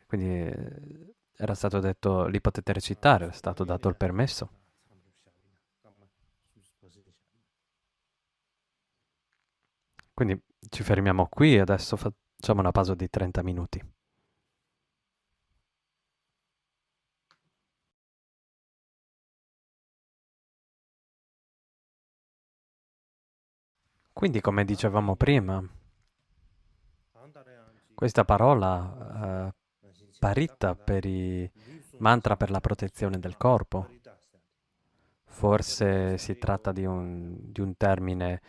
A: quindi era stato detto li potete recitare, è stato dato il permesso. Quindi ci fermiamo qui e adesso facciamo una pausa di 30 minuti. Quindi, come dicevamo prima, questa parola parita per i mantra per la protezione del corpo, forse si tratta di un termine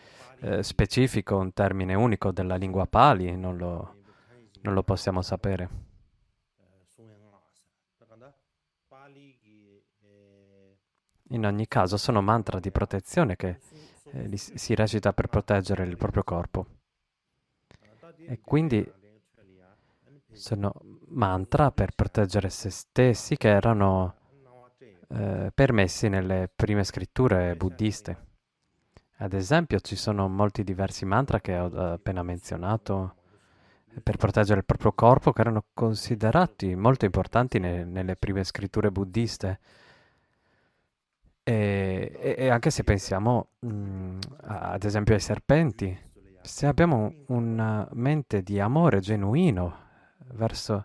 A: specifico, un termine unico della lingua Pali, non lo possiamo sapere. In ogni caso sono mantra di protezione che si recita per proteggere il proprio corpo. E quindi sono mantra per proteggere se stessi che erano permessi nelle prime scritture buddiste. Ad esempio, ci sono molti diversi mantra che ho appena menzionato per proteggere il proprio corpo che erano considerati molto importanti nelle prime scritture buddiste. E anche se pensiamo ad esempio ai serpenti, se abbiamo una mente di amore genuino verso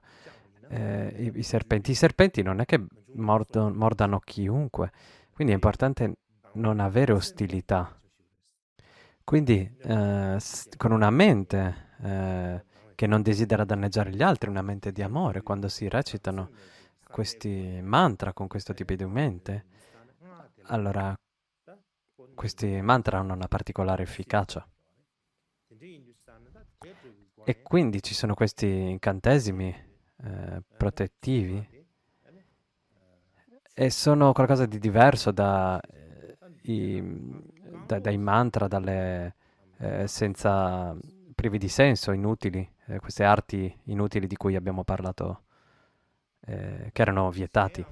A: i serpenti, i serpenti non è che mordano chiunque, quindi è importante non avere ostilità. Quindi con una mente che non desidera danneggiare gli altri, una mente di amore, quando si recitano questi mantra con questo tipo di mente, allora questi mantra hanno una particolare efficacia. E quindi ci sono questi incantesimi protettivi e sono qualcosa di diverso dai mantra, senza privi di senso, inutili, queste arti inutili di cui abbiamo parlato, che erano vietati.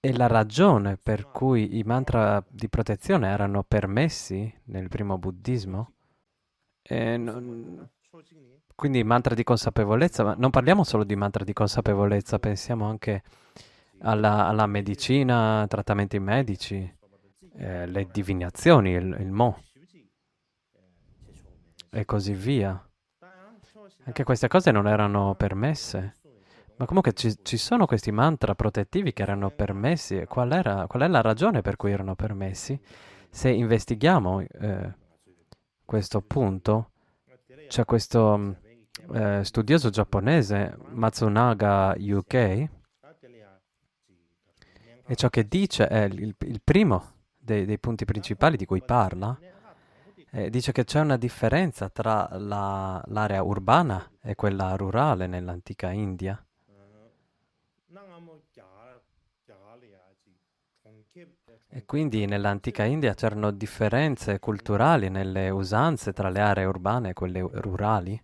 A: E la ragione per cui i mantra di protezione erano permessi nel primo buddismo, quindi mantra di consapevolezza, ma non parliamo solo di mantra di consapevolezza, pensiamo anche alla medicina, trattamenti medici, le divinazioni, il Mo e così via. Anche queste cose non erano permesse. Ma comunque ci sono questi mantra protettivi che erano permessi. E qual è la ragione per cui erano permessi? Se investighiamo questo punto, c'è questo studioso giapponese, Matsunaga UK, e ciò che dice è il primo dei punti principali di cui parla. Dice che c'è una differenza tra l'area urbana e quella rurale nell'antica India. E quindi nell'antica India c'erano differenze culturali nelle usanze tra le aree urbane e quelle rurali.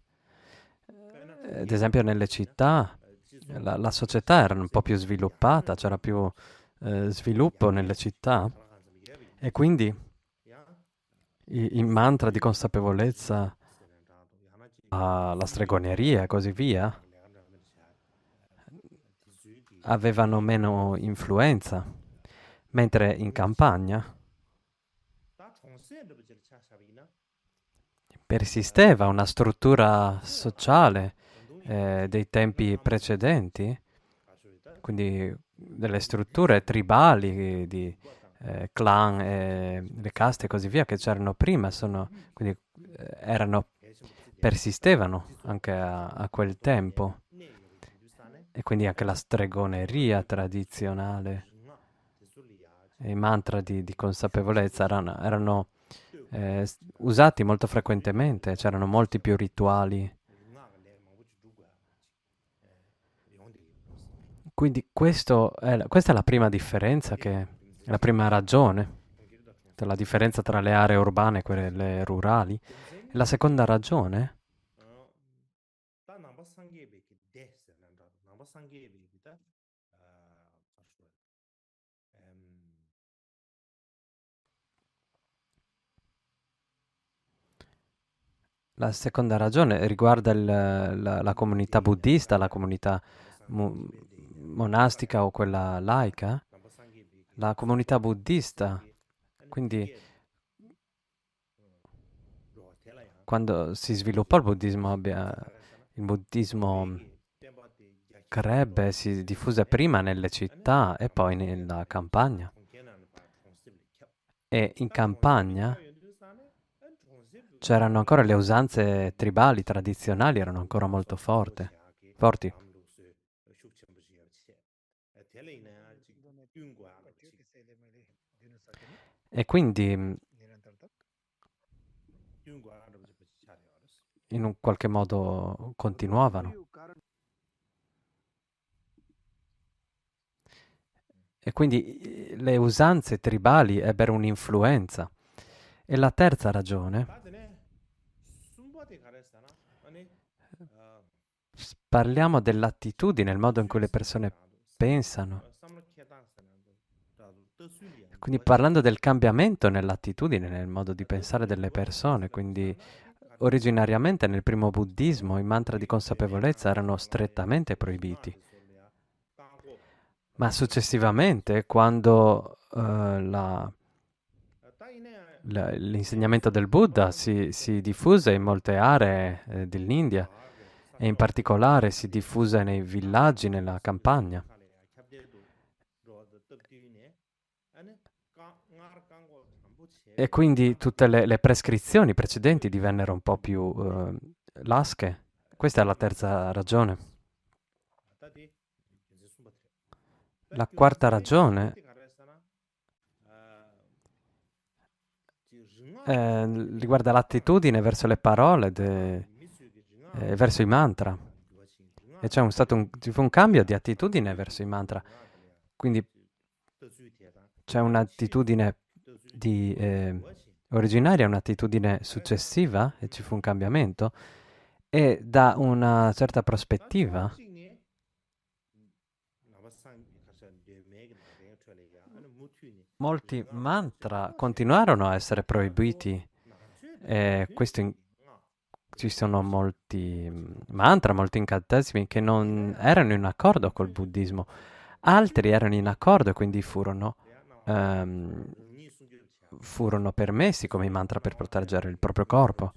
A: Ad esempio nelle città la società era un po' più sviluppata, c'era più sviluppo nelle città e quindi i mantra di consapevolezza, la stregoneria e così via avevano meno influenza, mentre in campagna persisteva una struttura sociale dei tempi precedenti, quindi delle strutture tribali di clan, le caste e così via che c'erano prima, quindi persistevano anche a quel tempo. E quindi anche la stregoneria tradizionale, i mantra di consapevolezza erano usati molto frequentemente, c'erano molti più rituali. Quindi questa è la prima differenza, la prima ragione, la differenza tra le aree urbane e quelle rurali. E la seconda ragione La seconda ragione riguarda la comunità buddista, la comunità mu- monastica o quella laica. La comunità buddista, quindi quando si sviluppò il buddismo crebbe, si diffuse prima nelle città e poi nella campagna. E in campagna c'erano ancora le usanze tribali, tradizionali, erano ancora molto forti. E quindi in un qualche modo continuavano. E quindi le usanze tribali ebbero un'influenza. E la terza ragione, parliamo dell'attitudine, il modo in cui le persone pensano. Quindi parlando del cambiamento nell'attitudine, nel modo di pensare delle persone, quindi originariamente nel primo buddismo i mantra di consapevolezza erano strettamente proibiti, ma successivamente quando l'insegnamento del Buddha si diffuse in molte aree dell'India e in particolare si diffuse nei villaggi, nella campagna. E quindi tutte le prescrizioni precedenti divennero un po' più lasche. Questa è la terza ragione. La quarta ragione riguarda l'attitudine verso le parole, verso i mantra. E ci fu un cambio di attitudine verso i mantra. Quindi c'è un'attitudine originaria, un'attitudine successiva, e ci fu un cambiamento. E da una certa prospettiva, molti mantra continuarono a essere proibiti. E ci sono molti mantra, molti incantesimi che non erano in accordo col buddismo. Altri erano in accordo e quindi ehm, furono permessi come i mantra per proteggere il proprio corpo.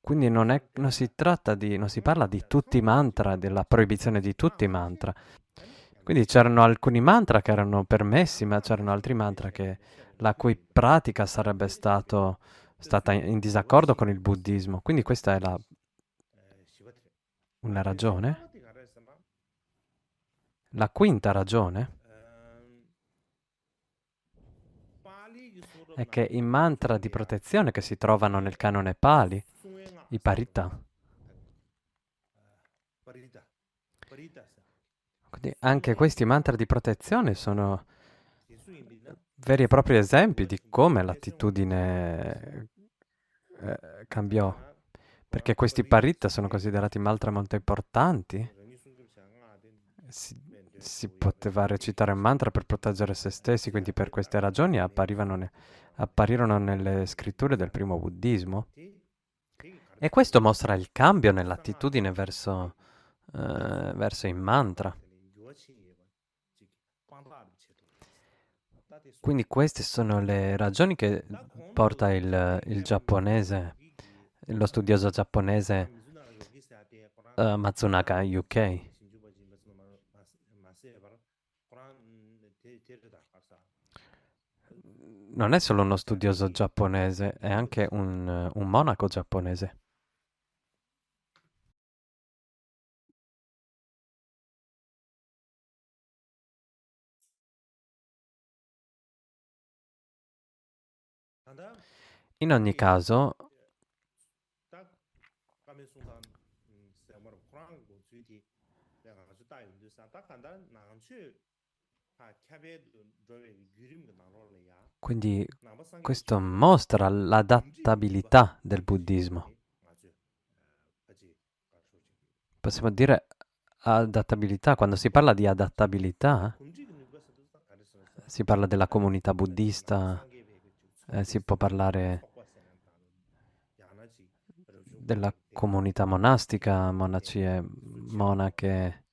A: Quindi non si tratta non si parla di tutti i mantra, della proibizione di tutti i mantra. Quindi c'erano alcuni mantra che erano permessi, ma c'erano altri mantra la cui pratica sarebbe stata in disaccordo con il buddismo. Quindi questa è una ragione. La quinta ragione è che i mantra di protezione che si trovano nel canone Pali, i parita, quindi anche questi mantra di protezione sono veri e propri esempi di come l'attitudine cambiò, perché questi parita sono considerati mantra molto importanti. Si poteva recitare un mantra per proteggere se stessi, quindi per queste ragioni apparirono nelle scritture del primo buddismo. E questo mostra il cambio nell'attitudine verso i mantra. Quindi queste sono le ragioni che porta il giapponese, lo studioso giapponese Matsunaka Yukkei. Non è solo uno studioso giapponese, è anche un monaco giapponese. In ogni caso, quindi questo mostra l'adattabilità del buddismo. Possiamo dire adattabilità, quando si parla di adattabilità, si parla della comunità buddista, si può parlare della comunità monastica, monaci e monache,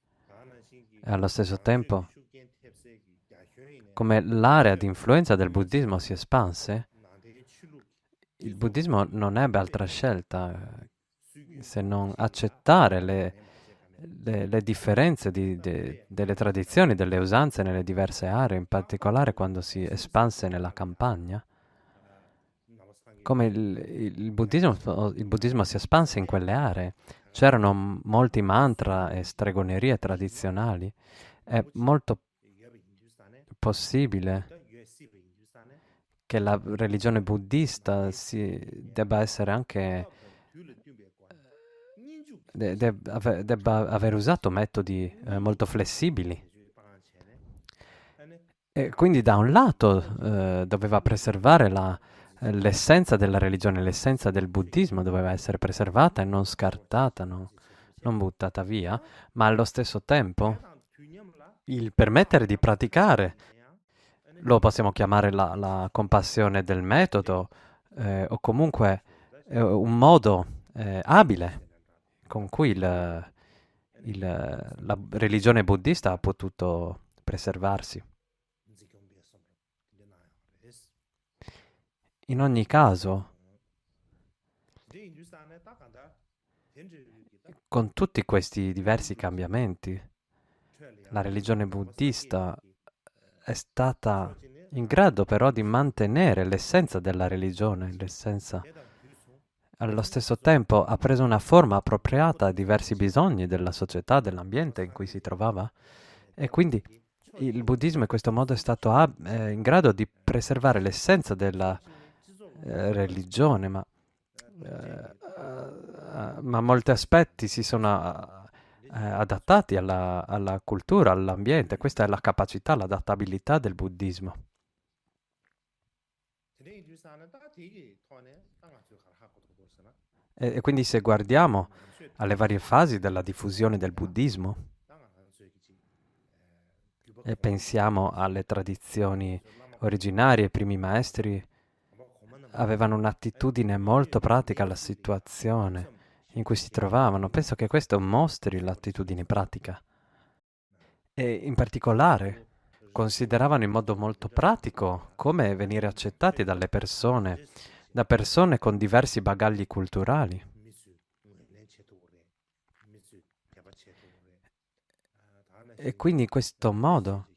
A: e allo stesso tempo, come l'area di influenza del buddismo si espanse, il buddismo non ebbe altra scelta se non accettare le differenze delle tradizioni, delle usanze nelle diverse aree, in particolare quando si espanse nella campagna. Come il buddismo si espanse in quelle aree, c'erano molti mantra e stregonerie tradizionali. È molto possibile che la religione buddista debba essere anche debba aver usato metodi molto flessibili. E quindi da un lato doveva preservare l'essenza della religione, l'essenza del buddismo doveva essere preservata e non scartata, non buttata via, ma allo stesso tempo il permettere di praticare, lo possiamo chiamare la compassione del metodo, o comunque un modo abile con cui la religione buddista ha potuto preservarsi. In ogni caso, con tutti questi diversi cambiamenti, la religione buddista è stata in grado però di mantenere l'essenza della religione, l'essenza. Allo stesso tempo ha preso una forma appropriata ai diversi bisogni della società, dell'ambiente in cui si trovava e quindi il buddismo in questo modo è stato in grado di preservare l'essenza della religione, ma molti aspetti si sono adattati alla cultura, all'ambiente. Questa è la capacità, l'adattabilità del buddismo. E quindi se guardiamo alle varie fasi della diffusione del buddismo e pensiamo alle tradizioni originarie, i primi maestri avevano un'attitudine molto pratica alla situazione in cui si trovavano. Penso che questo mostri l'attitudine pratica e in particolare consideravano in modo molto pratico come venire accettati dalle persone, da persone con diversi bagagli culturali. E quindi in questo modo,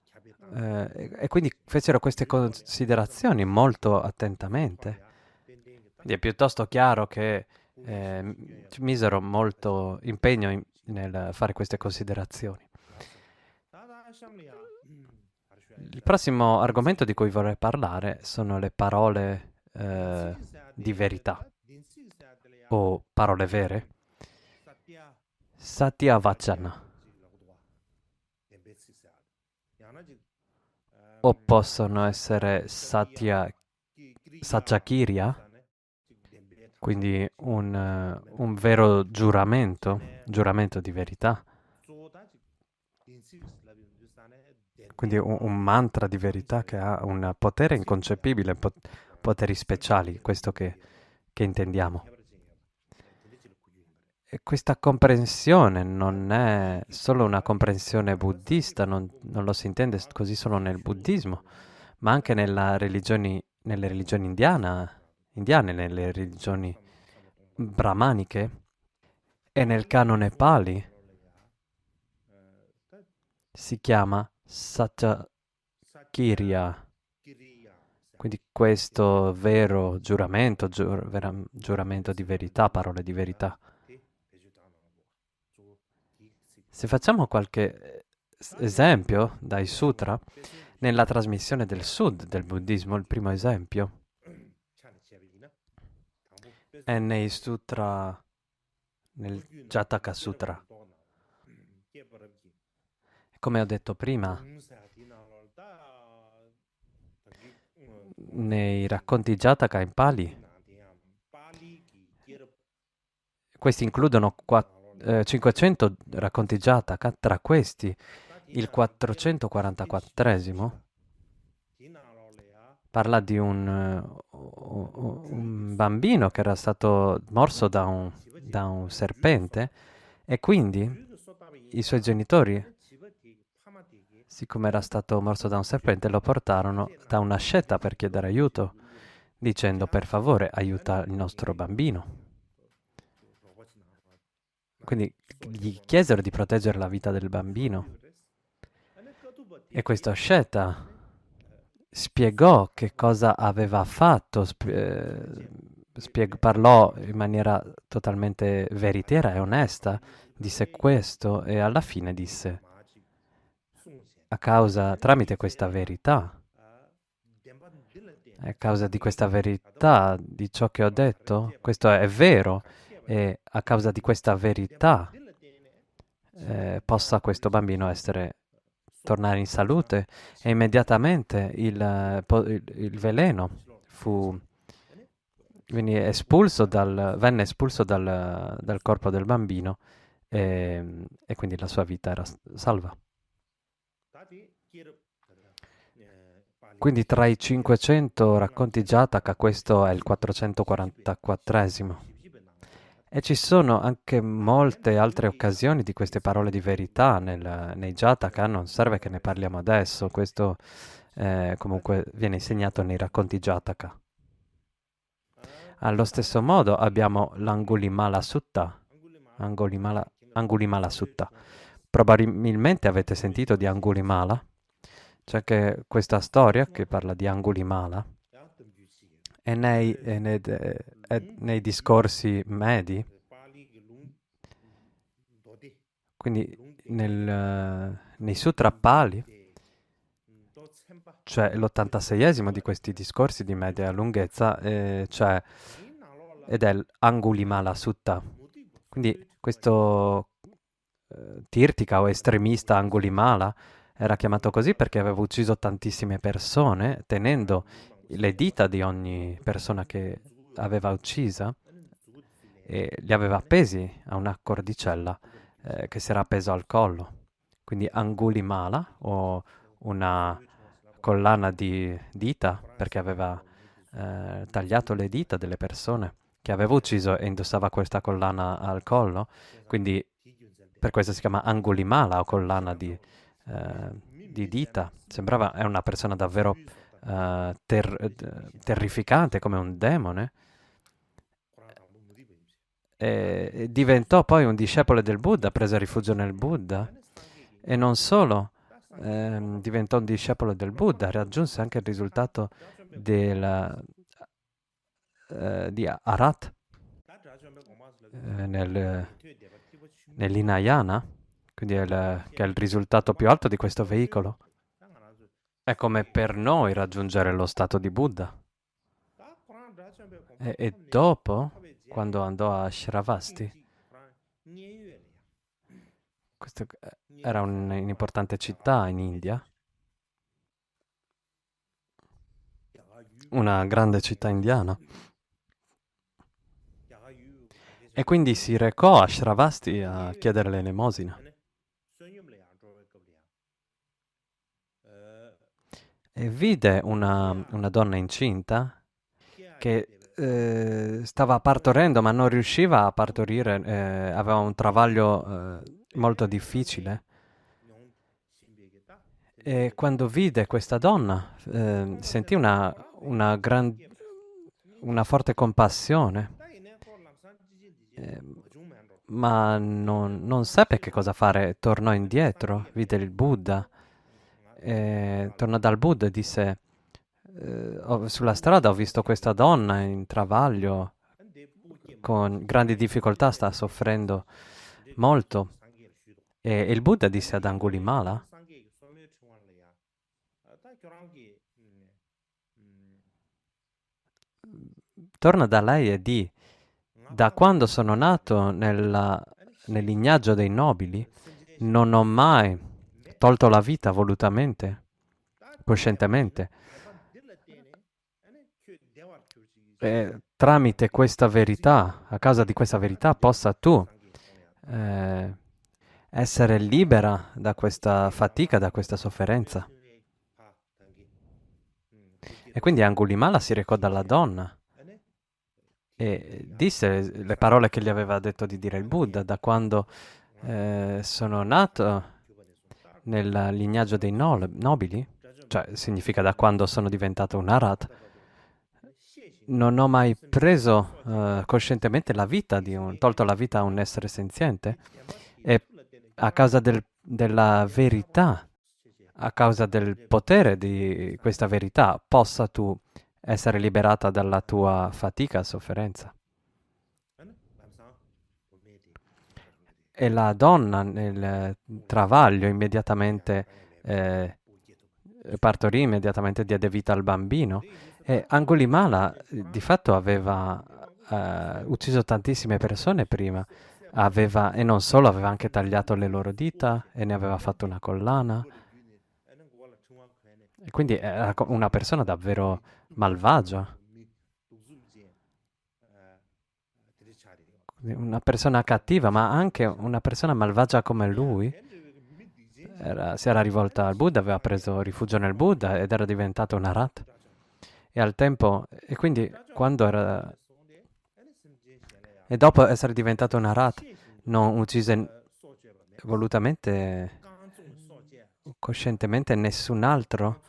A: e quindi fecero queste considerazioni molto attentamente. Quindi è piuttosto chiaro che ci misero molto impegno nel fare queste considerazioni. Il prossimo argomento di cui vorrei parlare sono le parole di verità o parole vere, Satya Vachana, o possono essere Satyakirya, quindi un vero giuramento di verità, quindi un mantra di verità che ha un potere inconcepibile, poteri speciali, questo che intendiamo. E questa comprensione non è solo una comprensione buddista, non lo si intende così solo nel buddismo, ma anche nelle religioni indiane, nelle religioni brahmaniche e nel canone Pali si chiama Satyakirya. Quindi questo vero giuramento, giuramento di verità, parole di verità. Se facciamo qualche esempio dai sutra, nella trasmissione del Sud del buddismo, il primo esempio è nei sutra, nel Jataka Sutra. Come ho detto prima, nei racconti Jataka in Pali, questi includono 500 racconti Jataka, tra questi il 444esimo parla di un bambino che era stato morso da un serpente e quindi i suoi genitori, siccome era stato morso da un serpente, lo portarono da una sceta per chiedere aiuto, dicendo per favore aiuta il nostro bambino. Quindi gli chiesero di proteggere la vita del bambino. E questo Sheta spiegò che cosa aveva fatto, parlò in maniera totalmente veritiera e onesta, disse questo e alla fine disse, tramite questa verità, a causa di questa verità, di ciò che ho detto, questo è vero, e a causa di questa verità possa questo bambino tornare in salute e immediatamente il veleno venne espulso dal corpo del bambino e quindi la sua vita era salva. Quindi tra i 500 racconti Jataka questo è il 444esimo. E ci sono anche molte altre occasioni di queste parole di verità nei Jataka, non serve che ne parliamo adesso, questo comunque viene insegnato nei racconti Jataka. Allo stesso modo abbiamo l'Angulimala Sutta. Angulimala Sutta. Probabilmente avete sentito di Angulimala. C'è anche questa storia che parla di Angulimala e nei discorsi medi, quindi nei Sutra Pali, cioè l'86esimo di questi discorsi di media lunghezza, ed è l'Angulimala Sutta. Quindi questo Tirtika o estremista Angulimala era chiamato così perché aveva ucciso tantissime persone, tenendo le dita di ogni persona che aveva uccisa e li aveva appesi a una cordicella che si era appeso al collo. Quindi Angulimala o una collana di dita perché aveva tagliato le dita delle persone che aveva ucciso e indossava questa collana al collo. Quindi per questo si chiama Angulimala o collana di dita. Sembrava è una persona davvero terrificante come un demone. E diventò poi un discepolo del Buddha, prese rifugio nel Buddha e non solo diventò un discepolo del Buddha, raggiunse anche il risultato di Arat nell'Hinayana, quindi che è il risultato più alto di questo veicolo. È come per noi raggiungere lo stato di Buddha. E dopo, quando andò a Shravasti, questa era un'importante città in India, una grande città indiana. E quindi si recò a Shravasti a chiedere l'elemosina. E vide una donna incinta che stava partorendo ma non riusciva a partorire, aveva un travaglio molto difficile. E quando vide questa donna sentì una forte compassione, eh, ma non seppe che cosa fare. Tornò indietro, vide il Buddha, tornò dal Buddha e disse: sulla strada ho visto questa donna in travaglio, con grandi difficoltà, sta soffrendo molto. E il Buddha disse ad Angulimala: torna da lei e di: da quando sono nato nel lignaggio dei nobili, non ho mai tolto la vita volutamente, coscientemente. E tramite questa verità, a causa di questa verità, possa tu eh, essere libera da questa fatica, da questa sofferenza. E quindi Angulimala si recò dalla donna e disse le parole che gli aveva detto di dire il Buddha: da quando sono nato nel lignaggio dei nobili, cioè significa da quando sono diventato un Arhat, non ho mai preso coscientemente tolto la vita a un essere senziente, e a causa della verità, a causa del potere di questa verità, possa tu essere liberata dalla tua fatica e sofferenza. E la donna nel travaglio immediatamente partorì, immediatamente diede vita al bambino. E Angulimala di fatto aveva ucciso tantissime persone prima, e non solo, aveva anche tagliato le loro dita e ne aveva fatto una collana. E quindi era una persona davvero malvagia, una persona cattiva, ma anche una persona malvagia come lui. Si era rivolta al Buddha, aveva preso rifugio nel Buddha ed era diventato un Arhat. E al tempo, e quindi quando era, e dopo essere diventato un Arhat, non uccise volutamente, coscientemente nessun altro,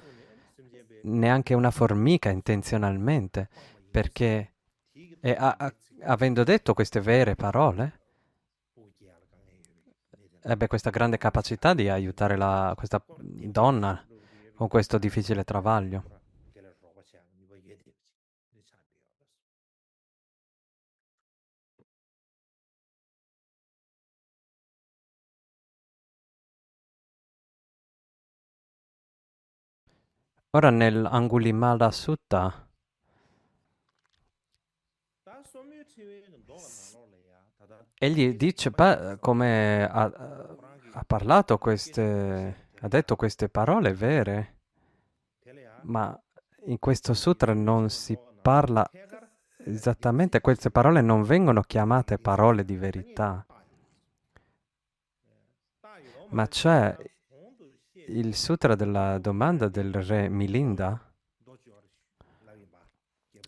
A: neanche una formica intenzionalmente, perché E avendo detto queste vere parole, ebbe questa grande capacità di aiutare questa donna con questo difficile travaglio. Ora nell'Angulimala Sutta egli dice come ha parlato ha detto queste parole vere, ma in questo sutra non si parla esattamente, queste parole non vengono chiamate parole di verità, ma c'è il sutra della domanda del re Milinda,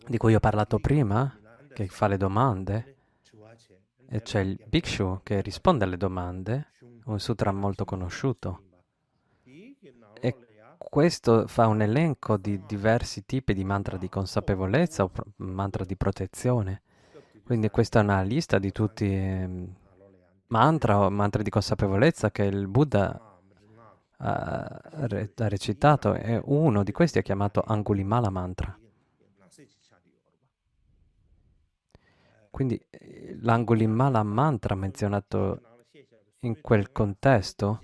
A: di cui ho parlato prima, che fa le domande, e c'è il Bhikshu che risponde alle domande, un sutra molto conosciuto. E questo fa un elenco di diversi tipi di mantra di consapevolezza o mantra di protezione. Quindi questa è una lista di tutti mantra o mantra di consapevolezza che il Buddha ha recitato e uno di questi è chiamato Angulimala Mantra. Quindi l'Angulimala Mantra menzionato in quel contesto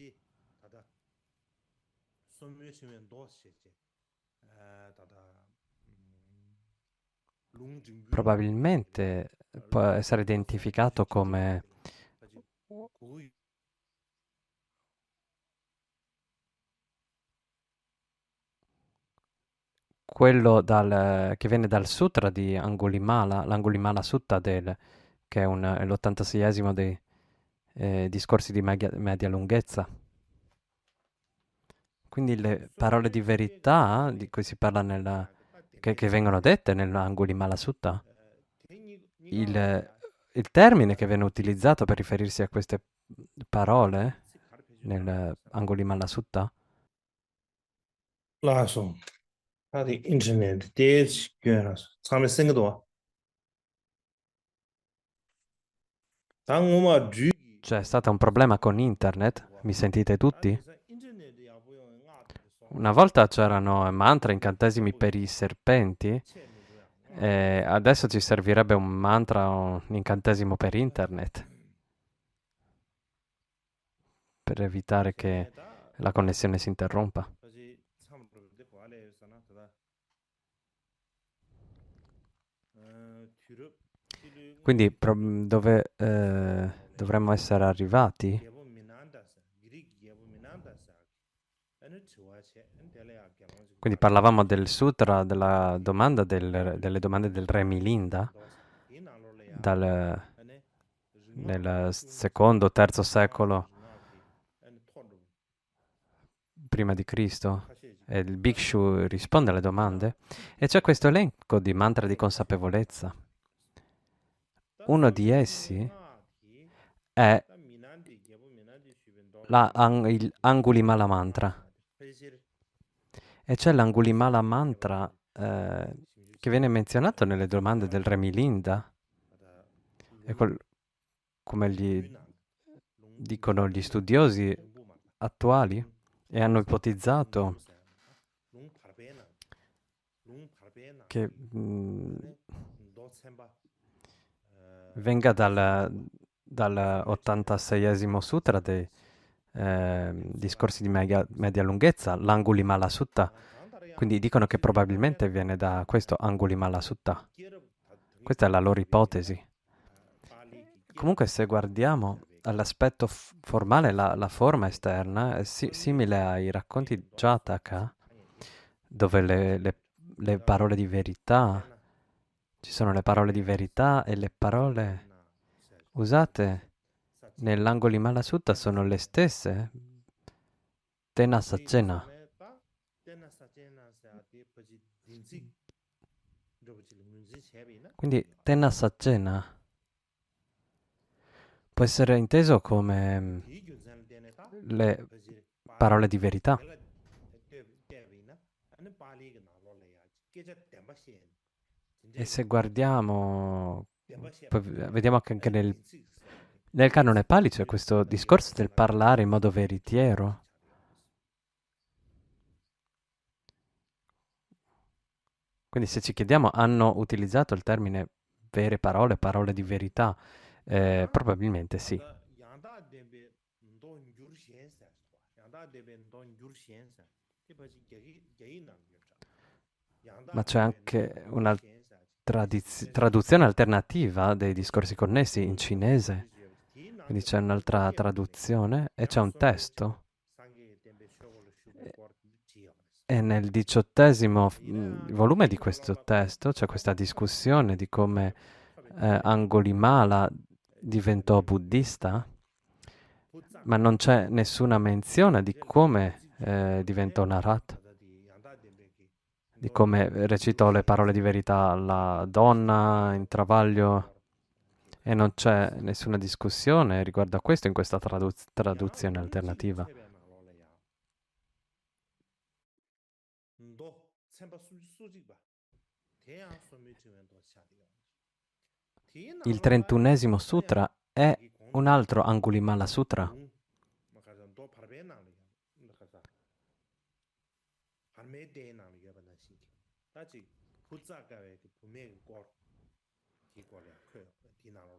A: probabilmente può essere identificato come quello che viene dal sutra di Angulimala, l'Angulimala Sutta che è è l'86esimo dei discorsi di media lunghezza. Quindi le parole di verità di cui si parla che vengono dette nell'Angulimala Sutta, il termine che viene utilizzato per riferirsi a queste parole nell'Angulimala Sutta
B: 라서 다들 인터넷 대지 교회라서 참에 생겨도 당고마 주
A: c'è stato un problema con internet, mi sentite tutti? Una volta c'erano mantra, incantesimi per i serpenti, e adesso ci servirebbe un mantra o un incantesimo per internet, per evitare che la connessione si interrompa. Quindi dove dovremmo essere arrivati? Quindi parlavamo del sutra, delle domande del re Milinda, dal, nel secondo, terzo secolo prima di Cristo. E il Bhikshu risponde alle domande e c'è questo elenco di mantra di consapevolezza. Uno di essi è il Angulimala Mantra. E c'è l'Angulimala Mantra che viene menzionato nelle domande del Re Milinda, e come gli dicono gli studiosi attuali, e hanno ipotizzato che venga dal 86esimo sutra dei discorsi di media lunghezza, l'Angulimala Sutta. Quindi dicono che probabilmente viene da questo Angulimala Sutta. Questa è la loro ipotesi. Comunque se guardiamo all'aspetto formale, la forma esterna è simile ai racconti Jataka, dove le parole di verità, ci sono le parole di verità e le parole usate nell'Angulimala Sutta sono le stesse. Tena Sacena. Quindi Tena Sacena può essere inteso come le parole di verità. E se guardiamo, poi vediamo che anche nel canone Pali c'è questo discorso del parlare in modo veritiero. Quindi se ci chiediamo, hanno utilizzato il termine vere parole, parole di verità? Probabilmente sì. Ma c'è anche una traduzione alternativa dei discorsi connessi in cinese. Quindi c'è un'altra traduzione e c'è un testo. E nel 18° volume di questo testo c'è questa discussione di come Angulimala diventò buddista, ma non c'è nessuna menzione di come diventò Narat, di come recitò le parole di verità alla donna in travaglio, e non c'è nessuna discussione riguardo a questo in questa traduzione alternativa. Il 31° sutra è un altro Angulimala Sutra.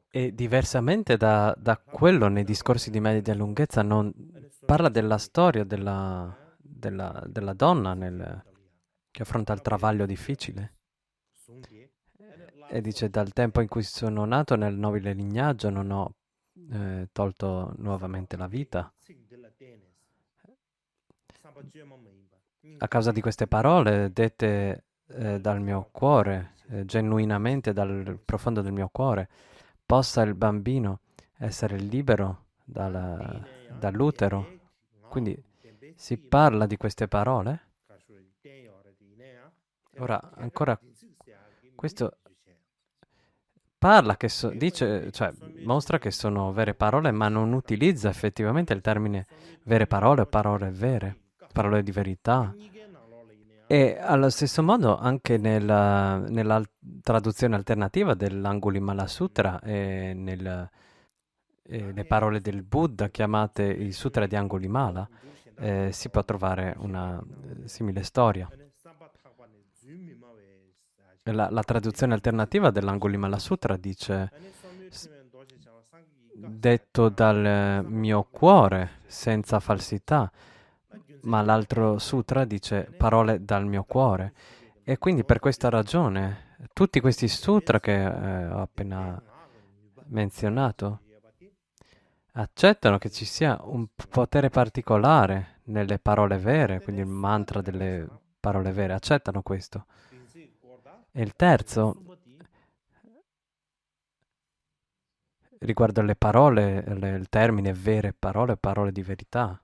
A: E diversamente da quello nei discorsi di media lunghezza non parla della storia della donna che affronta il travaglio difficile. E dice: dal tempo in cui sono nato nel nobile lignaggio non ho tolto nuovamente la vita. A causa di queste parole dette dal mio cuore, genuinamente dal profondo del mio cuore, possa il bambino essere libero dall'utero. Quindi si parla di queste parole. Ora, ancora, questo parla dice, cioè, mostra che sono vere parole, ma non utilizza effettivamente il termine vere parole o parole vere, parole di verità. E allo stesso modo anche nella traduzione alternativa dell'Angulimala Sutra e le parole del Buddha chiamate il Sutra di Angulimala, si può trovare una simile storia. La traduzione alternativa dell'Angulimala Sutra dice: detto dal mio cuore, senza falsità, ma l'altro sutra dice parole dal mio cuore. E quindi per questa ragione tutti questi sutra che ho appena menzionato accettano che ci sia un potere particolare nelle parole vere, quindi il mantra delle parole vere, accettano questo. E il terzo, riguardo alle parole, il termine vere parole, parole di verità.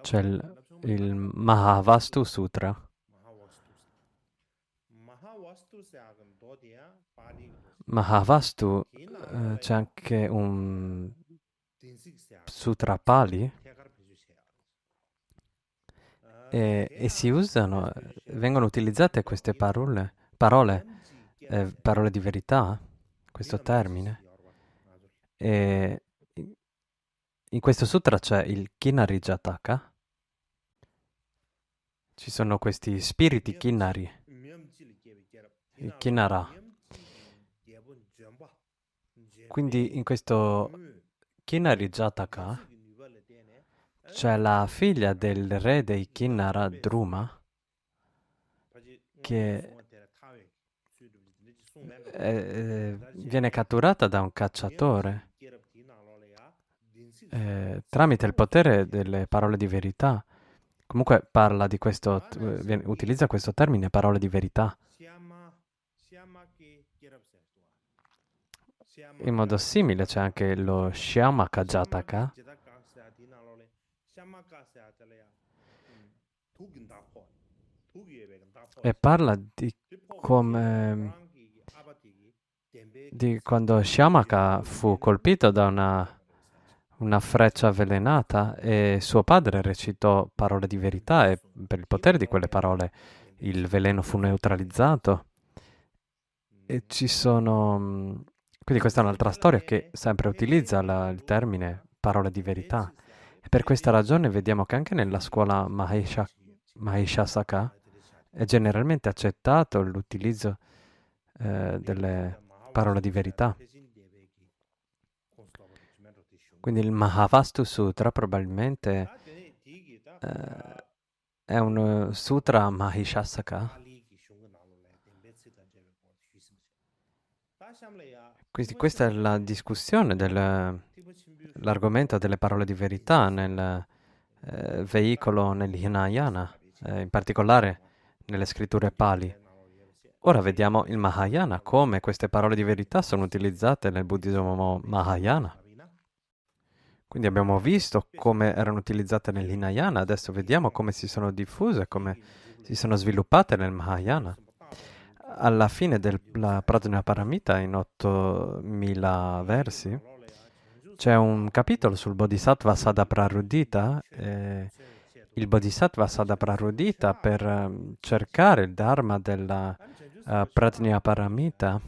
A: C'è il Mahavastu Sutra. Mahavastu, c'è anche un Sutra Pali e si usano, vengono utilizzate queste parole di verità, questo termine. E in questo sutra c'è il Kinari Jataka. Ci sono questi spiriti Kinari, il Kinara. Quindi in questo Kinari Jataka c'è la figlia del re dei Kinnara, Druma, che viene catturata da un cacciatore tramite il potere delle parole di verità. Comunque parla di questo, utilizza questo termine parole di verità. In modo simile c'è anche lo Shyamaka Jataka, e parla di come di quando Shyamaka fu colpito da una freccia avvelenata e suo padre recitò parole di verità e per il potere di quelle parole il veleno fu neutralizzato. E ci sono... Quindi questa è un'altra storia che sempre utilizza il termine parole di verità. E per questa ragione vediamo che anche nella scuola Mahishasaka è generalmente accettato l'utilizzo delle parole di verità. Quindi il Mahavastu Sutra probabilmente è un sutra Mahishasaka. Quindi questa è la discussione dell'argomento delle parole di verità nel veicolo nell'Hinayana, in particolare nelle scritture Pali. Ora vediamo il Mahayana, come queste parole di verità sono utilizzate nel buddismo Mahayana. Quindi abbiamo visto come erano utilizzate nell'Hinayana, adesso vediamo come si sono diffuse, come si sono sviluppate nel Mahayana. Alla fine della Prajnaparamita, in 8000 versi, c'è un capitolo sul Bodhisattva Sadaprarudita. Il Bodhisattva Sadaprarudita, per cercare il Dharma della Prajnaparamita,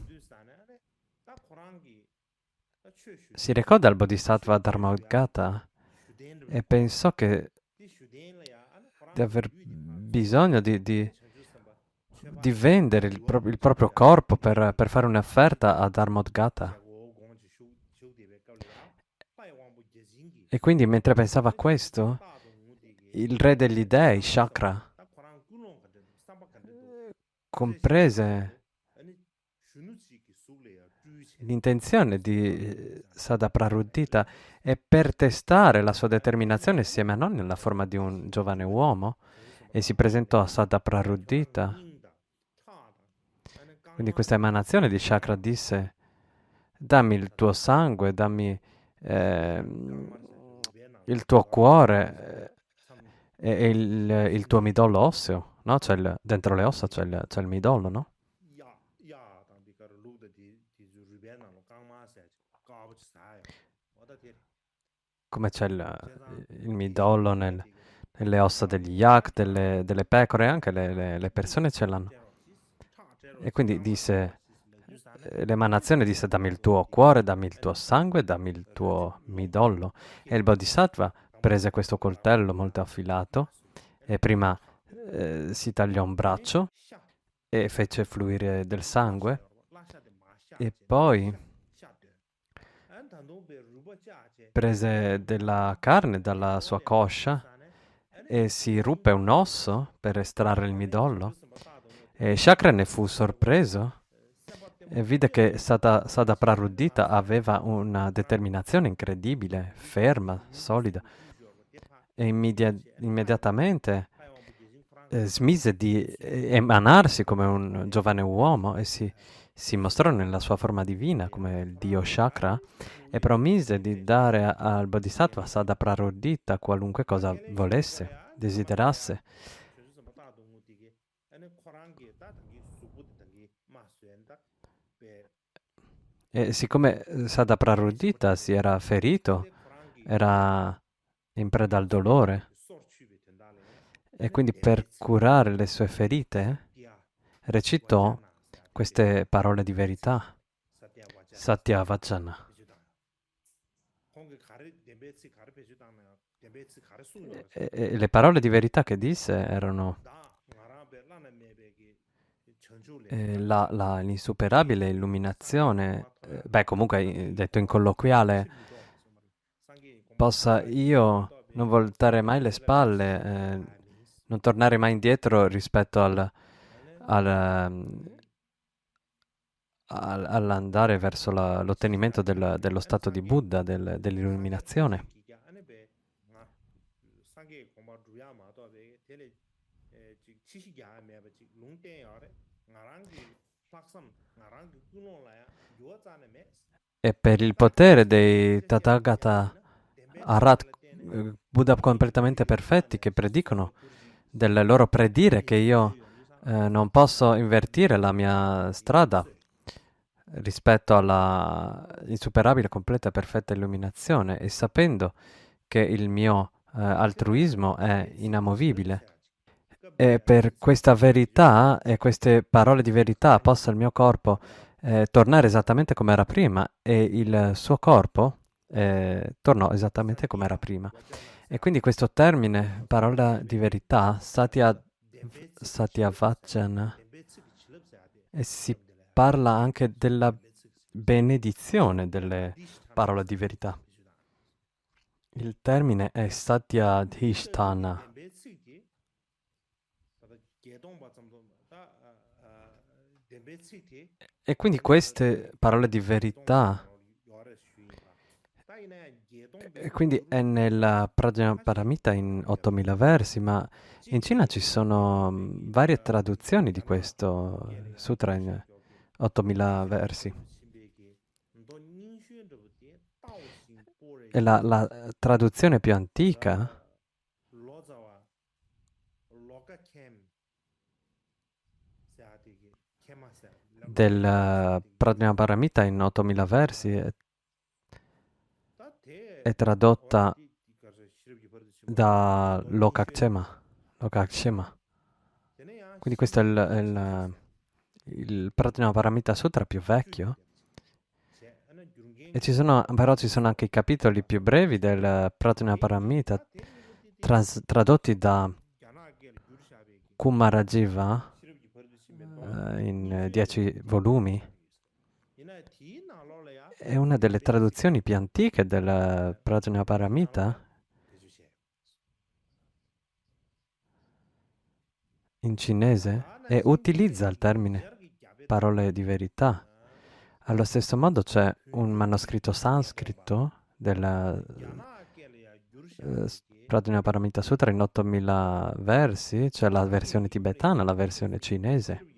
A: si recò dal Bodhisattva Dharmagata e pensò che di aver bisogno di vendere il proprio corpo per fare un'offerta a Dharmagata. E quindi mentre pensava a questo, il re degli dei, Shakra, comprese l'intenzione di Sadaprarudita e per testare la sua determinazione si emanò nella forma di un giovane uomo e si presentò a Sadaprarudita. Quindi questa emanazione di Chakra disse: dammi il tuo sangue, dammi il tuo cuore e il tuo midollo osseo, no? Dentro le ossa c'è il midollo, no? Come c'è il midollo nelle ossa degli yak, delle pecore, anche le persone ce l'hanno. E quindi disse, l'emanazione disse: dammi il tuo cuore, dammi il tuo sangue, dammi il tuo midollo. E il Bodhisattva prese questo coltello molto affilato e prima si tagliò un braccio e fece fluire del sangue e poi prese della carne dalla sua coscia e si ruppe un osso per estrarre il midollo. E Shakra ne fu sorpreso e vide che Sadaprarudita aveva una determinazione incredibile, ferma, solida. E immediatamente smise di emanarsi come un giovane uomo e si mostrò nella sua forma divina come il dio Shakra e promise di dare al Bodhisattva Sadaprarudita qualunque cosa volesse, desiderasse. E siccome Sadaprarudita si era ferito, era in preda al dolore, e quindi per curare le sue ferite recitò queste parole di verità, Satyavachana. E le parole di verità che disse erano l'insuperabile illuminazione, comunque detto in colloquiale, possa io non voltare mai le spalle, non tornare mai indietro rispetto all'andare verso l'ottenimento dello stato di Buddha, dell'illuminazione. E per il potere dei Tathagata Arhat, Buddha completamente perfetti che predicono del loro predire che io non posso invertire la mia strada, rispetto alla insuperabile, completa e perfetta illuminazione e sapendo che il mio altruismo è inamovibile. E per questa verità e queste parole di verità possa il mio corpo tornare esattamente come era prima e il suo corpo tornò esattamente come era prima. E quindi questo termine, parola di verità, Satya Vachana, e si parla anche della benedizione delle parole di verità. Il termine è Satyadhisthana. E quindi queste parole di verità, e quindi è nella Prajnaparamita in 8000 versi, ma in Cina ci sono varie traduzioni di questo sutra in 8000 versi. E la traduzione più antica del Prajnaparamita in 8000 versi è tradotta da Lokakshema. Quindi questo è il Prajnaparamita Sutra più vecchio. E però ci sono anche i capitoli più brevi del Prajnaparamita tradotti da Kumarajiva in 10 volumi. È una delle traduzioni più antiche del Prajnaparamita in cinese e utilizza il termine parole di verità. Allo stesso modo c'è un manoscritto sanscrito del Prajnaparamita Sutra in 8000 versi, c'è la versione tibetana, la versione cinese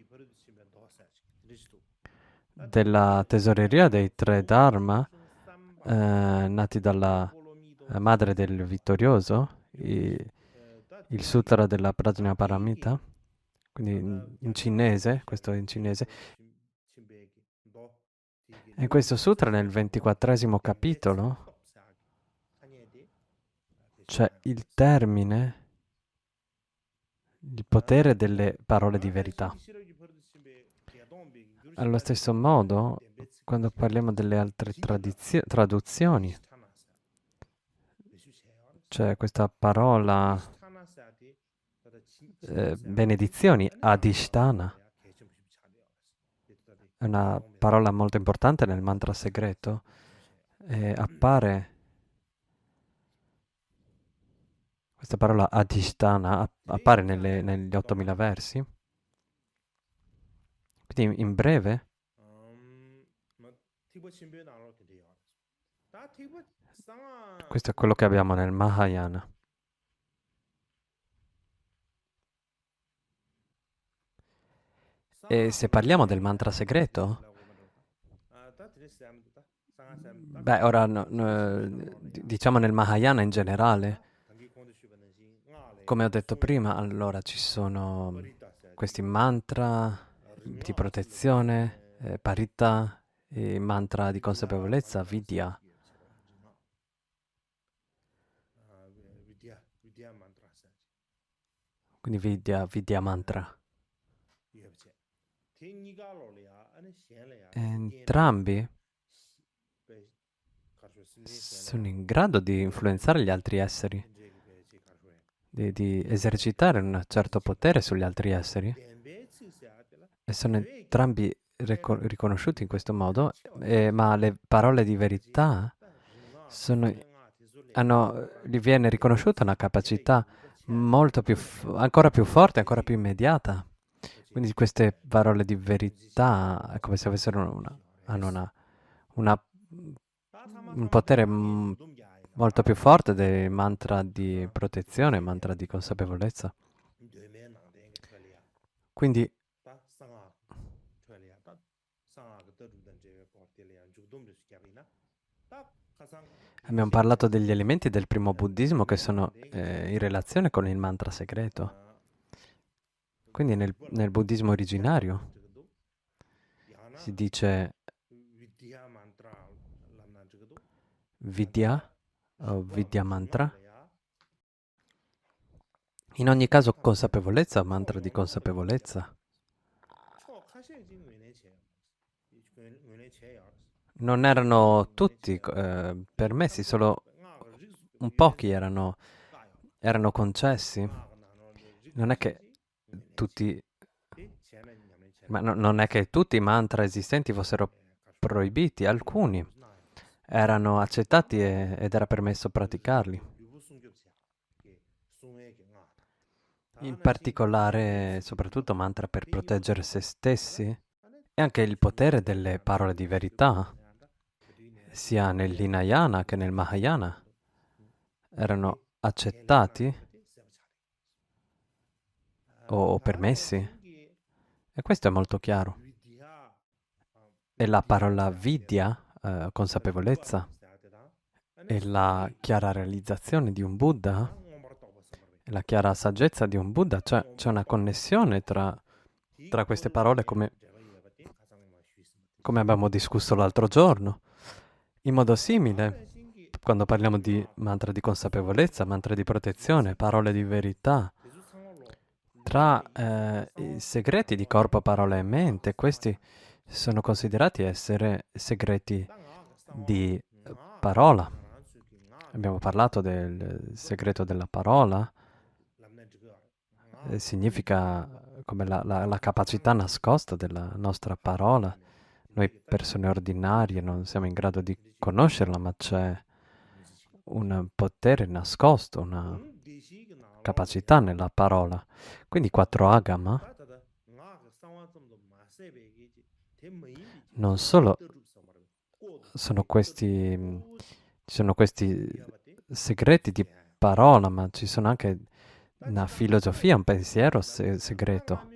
A: della tesoreria dei tre Dharma nati dalla madre del vittorioso, il sutra della Prajnaparamita, quindi in cinese, questo è in cinese. E questo sutra nel 24esimo capitolo c'è il termine, il potere delle parole di verità. Allo stesso modo, quando parliamo delle altre traduzioni, c'è questa parola benedizioni, adhisthana. È una parola molto importante nel mantra segreto e appare questa parola adhisthana appare negli 8000 versi. Quindi in breve questo è quello che abbiamo nel Mahayana. E se parliamo del mantra segreto, beh, ora diciamo nel Mahayana in generale, come ho detto prima, allora ci sono questi mantra di protezione, parità, e mantra di consapevolezza, vidya. Quindi vidya mantra. Entrambi sono in grado di influenzare gli altri esseri, di esercitare un certo potere sugli altri esseri, e sono entrambi riconosciuti in questo modo, ma le parole di verità gli viene riconosciuta una capacità molto più, ancora più forte, ancora più immediata. Quindi queste parole di verità è come se hanno un potere molto più forte dei mantra di protezione, mantra di consapevolezza. Quindi abbiamo parlato degli elementi del primo buddismo che sono in relazione con il mantra segreto. Quindi nel buddismo originario si dice Vidya o Vidya mantra. In ogni caso, consapevolezza, mantra di consapevolezza. Non erano tutti permessi, solo un pochi erano concessi. Non è che tutti, ma non è che tutti i mantra esistenti fossero proibiti, alcuni erano accettati ed era permesso praticarli. In particolare, soprattutto mantra per proteggere se stessi e anche il potere delle parole di verità, sia nell'Hinayana che nel Mahayana, erano accettati o permessi. E questo è molto chiaro. E la parola vidya, consapevolezza, e la chiara realizzazione di un Buddha, e la chiara saggezza di un Buddha, cioè c'è una connessione tra queste parole come abbiamo discusso l'altro giorno. In modo simile, quando parliamo di mantra di consapevolezza, mantra di protezione, parole di verità, tra i segreti di corpo, parola e mente, questi sono considerati essere segreti di parola. Abbiamo parlato del segreto della parola, significa come la capacità nascosta della nostra parola. Noi persone ordinarie non siamo in grado di conoscerla, ma c'è un potere nascosto, una capacità nella parola. Quindi 4 agama non solo sono questi segreti di parola, ma ci sono anche una filosofia, un pensiero segreto.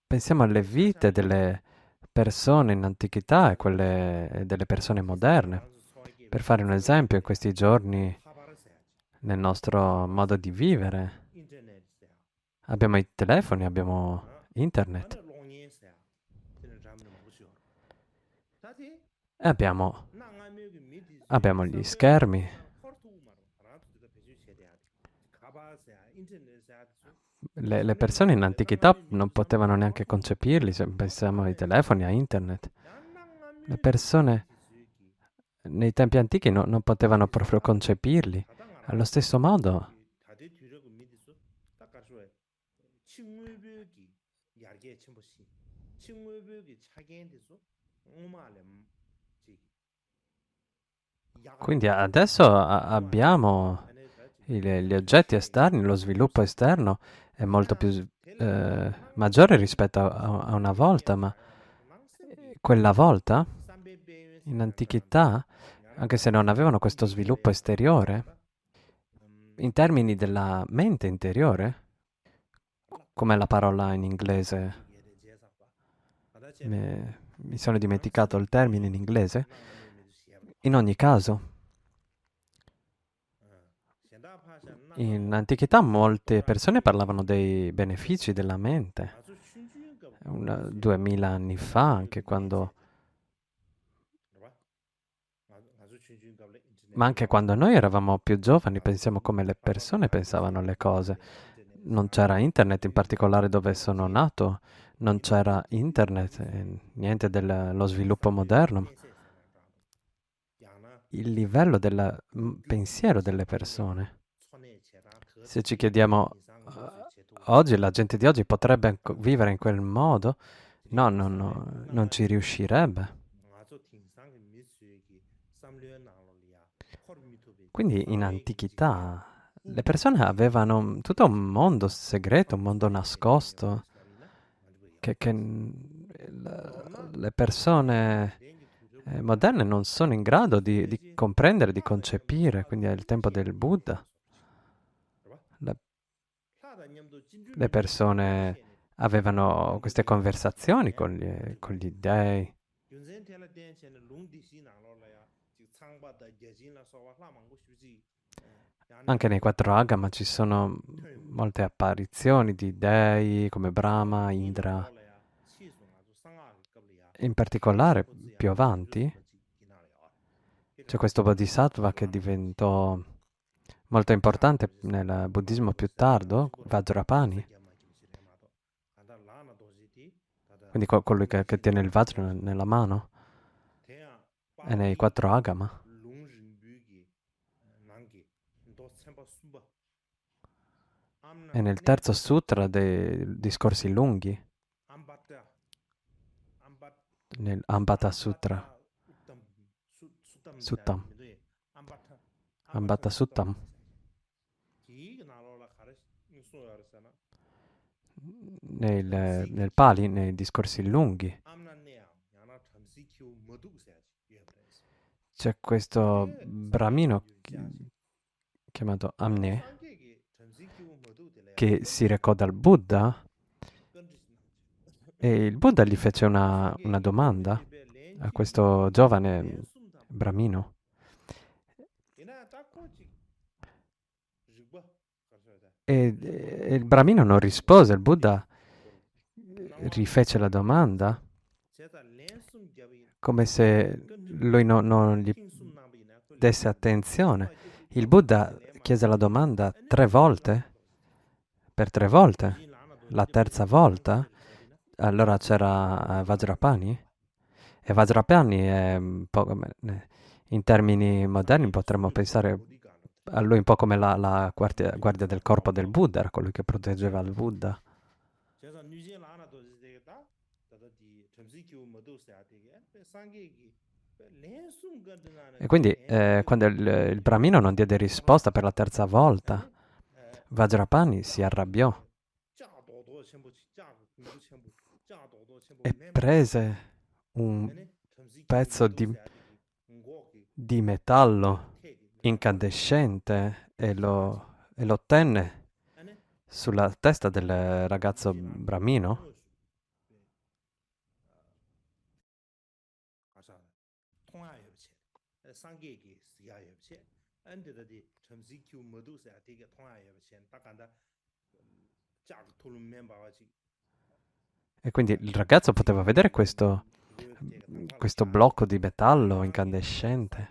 A: Pensiamo alle vite delle persone in antichità e quelle delle persone moderne. Per fare un esempio, in questi giorni, nel nostro modo di vivere, abbiamo i telefoni, abbiamo internet e abbiamo gli schermi. Le persone in antichità non potevano neanche concepirli, se pensiamo ai telefoni, a internet. Le persone nei tempi antichi non potevano proprio concepirli. Allo stesso modo, quindi adesso abbiamo gli oggetti esterni, lo sviluppo esterno è molto più maggiore rispetto a una volta, ma quella volta, in antichità, anche se non avevano questo sviluppo esteriore, in termini della mente interiore, com'è la parola in inglese? Mi sono dimenticato il termine in inglese. In ogni caso, in antichità molte persone parlavano dei benefici della mente. 2000 anni fa, anche quando... Ma anche quando noi eravamo più giovani, pensiamo come le persone pensavano le cose. Non c'era internet, in particolare dove sono nato, non c'era internet, niente dello sviluppo moderno. Il livello del pensiero delle persone. Se ci chiediamo, oggi la gente di oggi potrebbe vivere in quel modo? No, non ci riuscirebbe. Quindi in antichità le persone avevano tutto un mondo segreto, un mondo nascosto, che le persone moderne non sono in grado di comprendere, di concepire. Quindi è il tempo del Buddha. Le persone avevano queste conversazioni con gli dei. Anche nei quattro Agama ci sono molte apparizioni di dei come Brahma, Indra. In particolare, più avanti, c'è questo Bodhisattva che diventò molto importante nel buddismo più tardo, Vajrapani, quindi colui che tiene il Vajra nella mano, e nei quattro Agama. E nel terzo sutra dei discorsi lunghi, nel Ambata Sutra, Suttam, Ambata Suttam, nel Pali, nei discorsi lunghi, c'è questo Brahmino chiamato Amne che si recò dal Buddha e il Buddha gli fece una domanda a questo giovane Brahmino. E il Brahmino non rispose, il Buddha rifece la domanda come se lui non gli desse attenzione. Il Buddha chiese la domanda 3 volte, per 3 volte. La terza volta, allora c'era Vajrapani, e Vajrapani è un po' in termini moderni potremmo pensare a lui un po' come la guardia del corpo del Buddha, era colui che proteggeva il Buddha. E quindi quando il Brahmino non diede risposta per la terza volta, Vajrapani si arrabbiò e prese un pezzo di metallo incandescente e lo tenne sulla testa del ragazzo Brahmino. E quindi il ragazzo poteva vedere questo blocco di metallo incandescente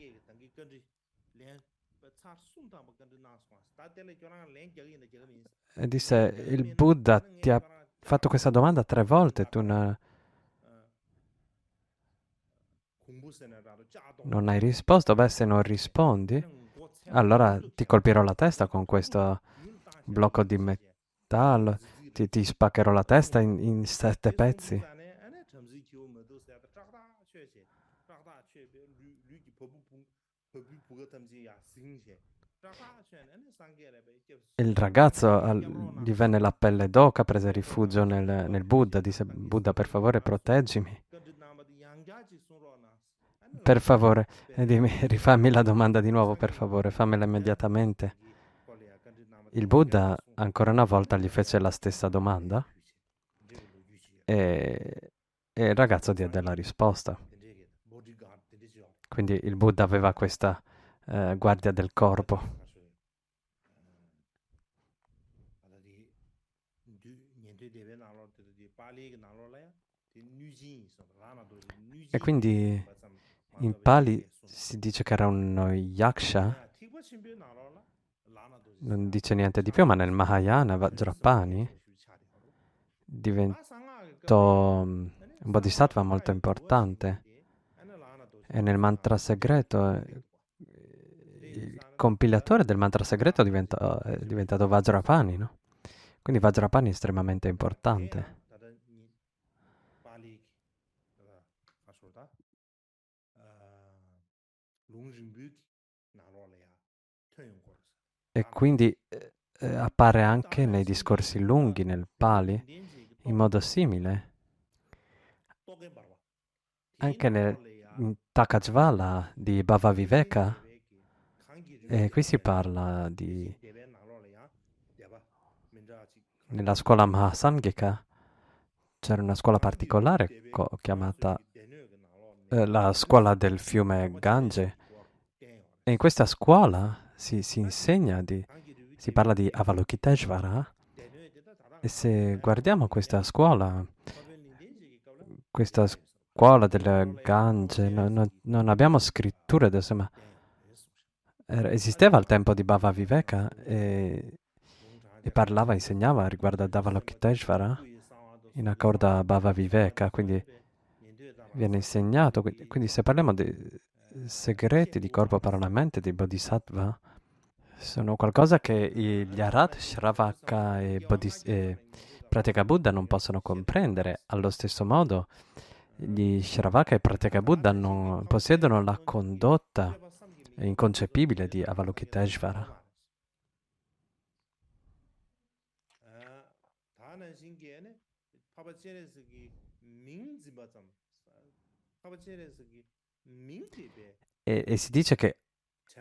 A: e disse: il Buddha ti ha fatto questa domanda 3 volte, tu non hai risposto. Beh, se non rispondi, allora ti colpirò la testa con questo blocco di metallo, ti spaccherò la testa in 7 pezzi. Il ragazzo gli venne la pelle d'oca, prese rifugio nel Buddha, disse: Buddha, per favore, proteggimi. Per favore, rifammi la domanda di nuovo, per favore, fammela immediatamente. Il Buddha ancora una volta gli fece la stessa domanda e il ragazzo diede la risposta. Quindi il Buddha aveva questa guardia del corpo. E quindi in Pali si dice che era uno yaksha, non dice niente di più, ma nel Mahayana Vajrapani diventò un bodhisattva molto importante e nel mantra segreto il compilatore del mantra segreto è diventato Vajrapani, no? Quindi Vajrapani è estremamente importante. E quindi appare anche nei discorsi lunghi, nel Pali, in modo simile. Anche in Takajvala di Bhavaviveka, e qui si parla nella scuola Mahasamgika, c'era una scuola particolare chiamata la scuola del fiume Gange. E in questa scuola si insegna si parla di Avalokiteshvara, e se guardiamo questa scuola del Gange, non abbiamo scritture adesso, ma esisteva al tempo di Bhava Viveka e parlava, insegnava riguardo ad Avalokiteshvara in accordo a Bhava Viveka, quindi viene insegnato. Quindi se parliamo dei segreti di corpo, parola, mente dei Bodhisattva, sono qualcosa che gli Arhat, Shravaka e Pratyeka Buddha non possono comprendere. Allo stesso modo, gli Shravaka e Pratyeka Buddha non possiedono la condotta inconcepibile di Avalokiteshvara. E si dice che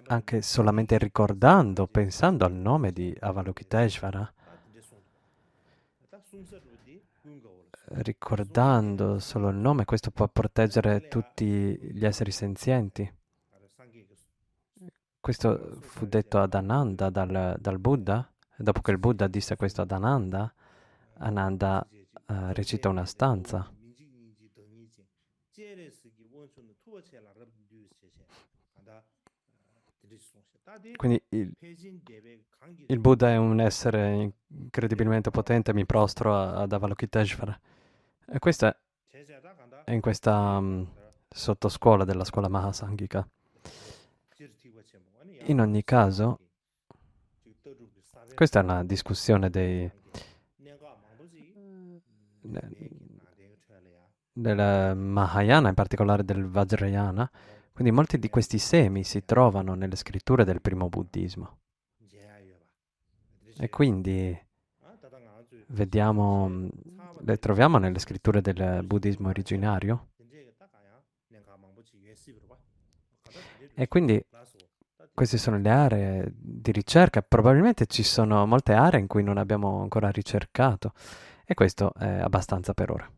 A: anche solamente ricordando, pensando al nome di Avalokiteshvara, ricordando solo il nome, questo può proteggere tutti gli esseri senzienti. Questo fu detto ad Ananda dal Buddha. E dopo che il Buddha disse questo ad Ananda, Ananda recita una stanza. Quindi il Buddha è un essere incredibilmente potente, mi prostro ad Avalokiteshvara. E questa è in questa sottoscuola della scuola Mahasanghika. In ogni caso, questa è una discussione del Mahayana, in particolare del Vajrayana. Quindi molti di questi semi si trovano nelle scritture del primo buddismo. E quindi le troviamo nelle scritture del buddismo originario. E quindi queste sono le aree di ricerca. Probabilmente ci sono molte aree in cui non abbiamo ancora ricercato. E questo è abbastanza per ora.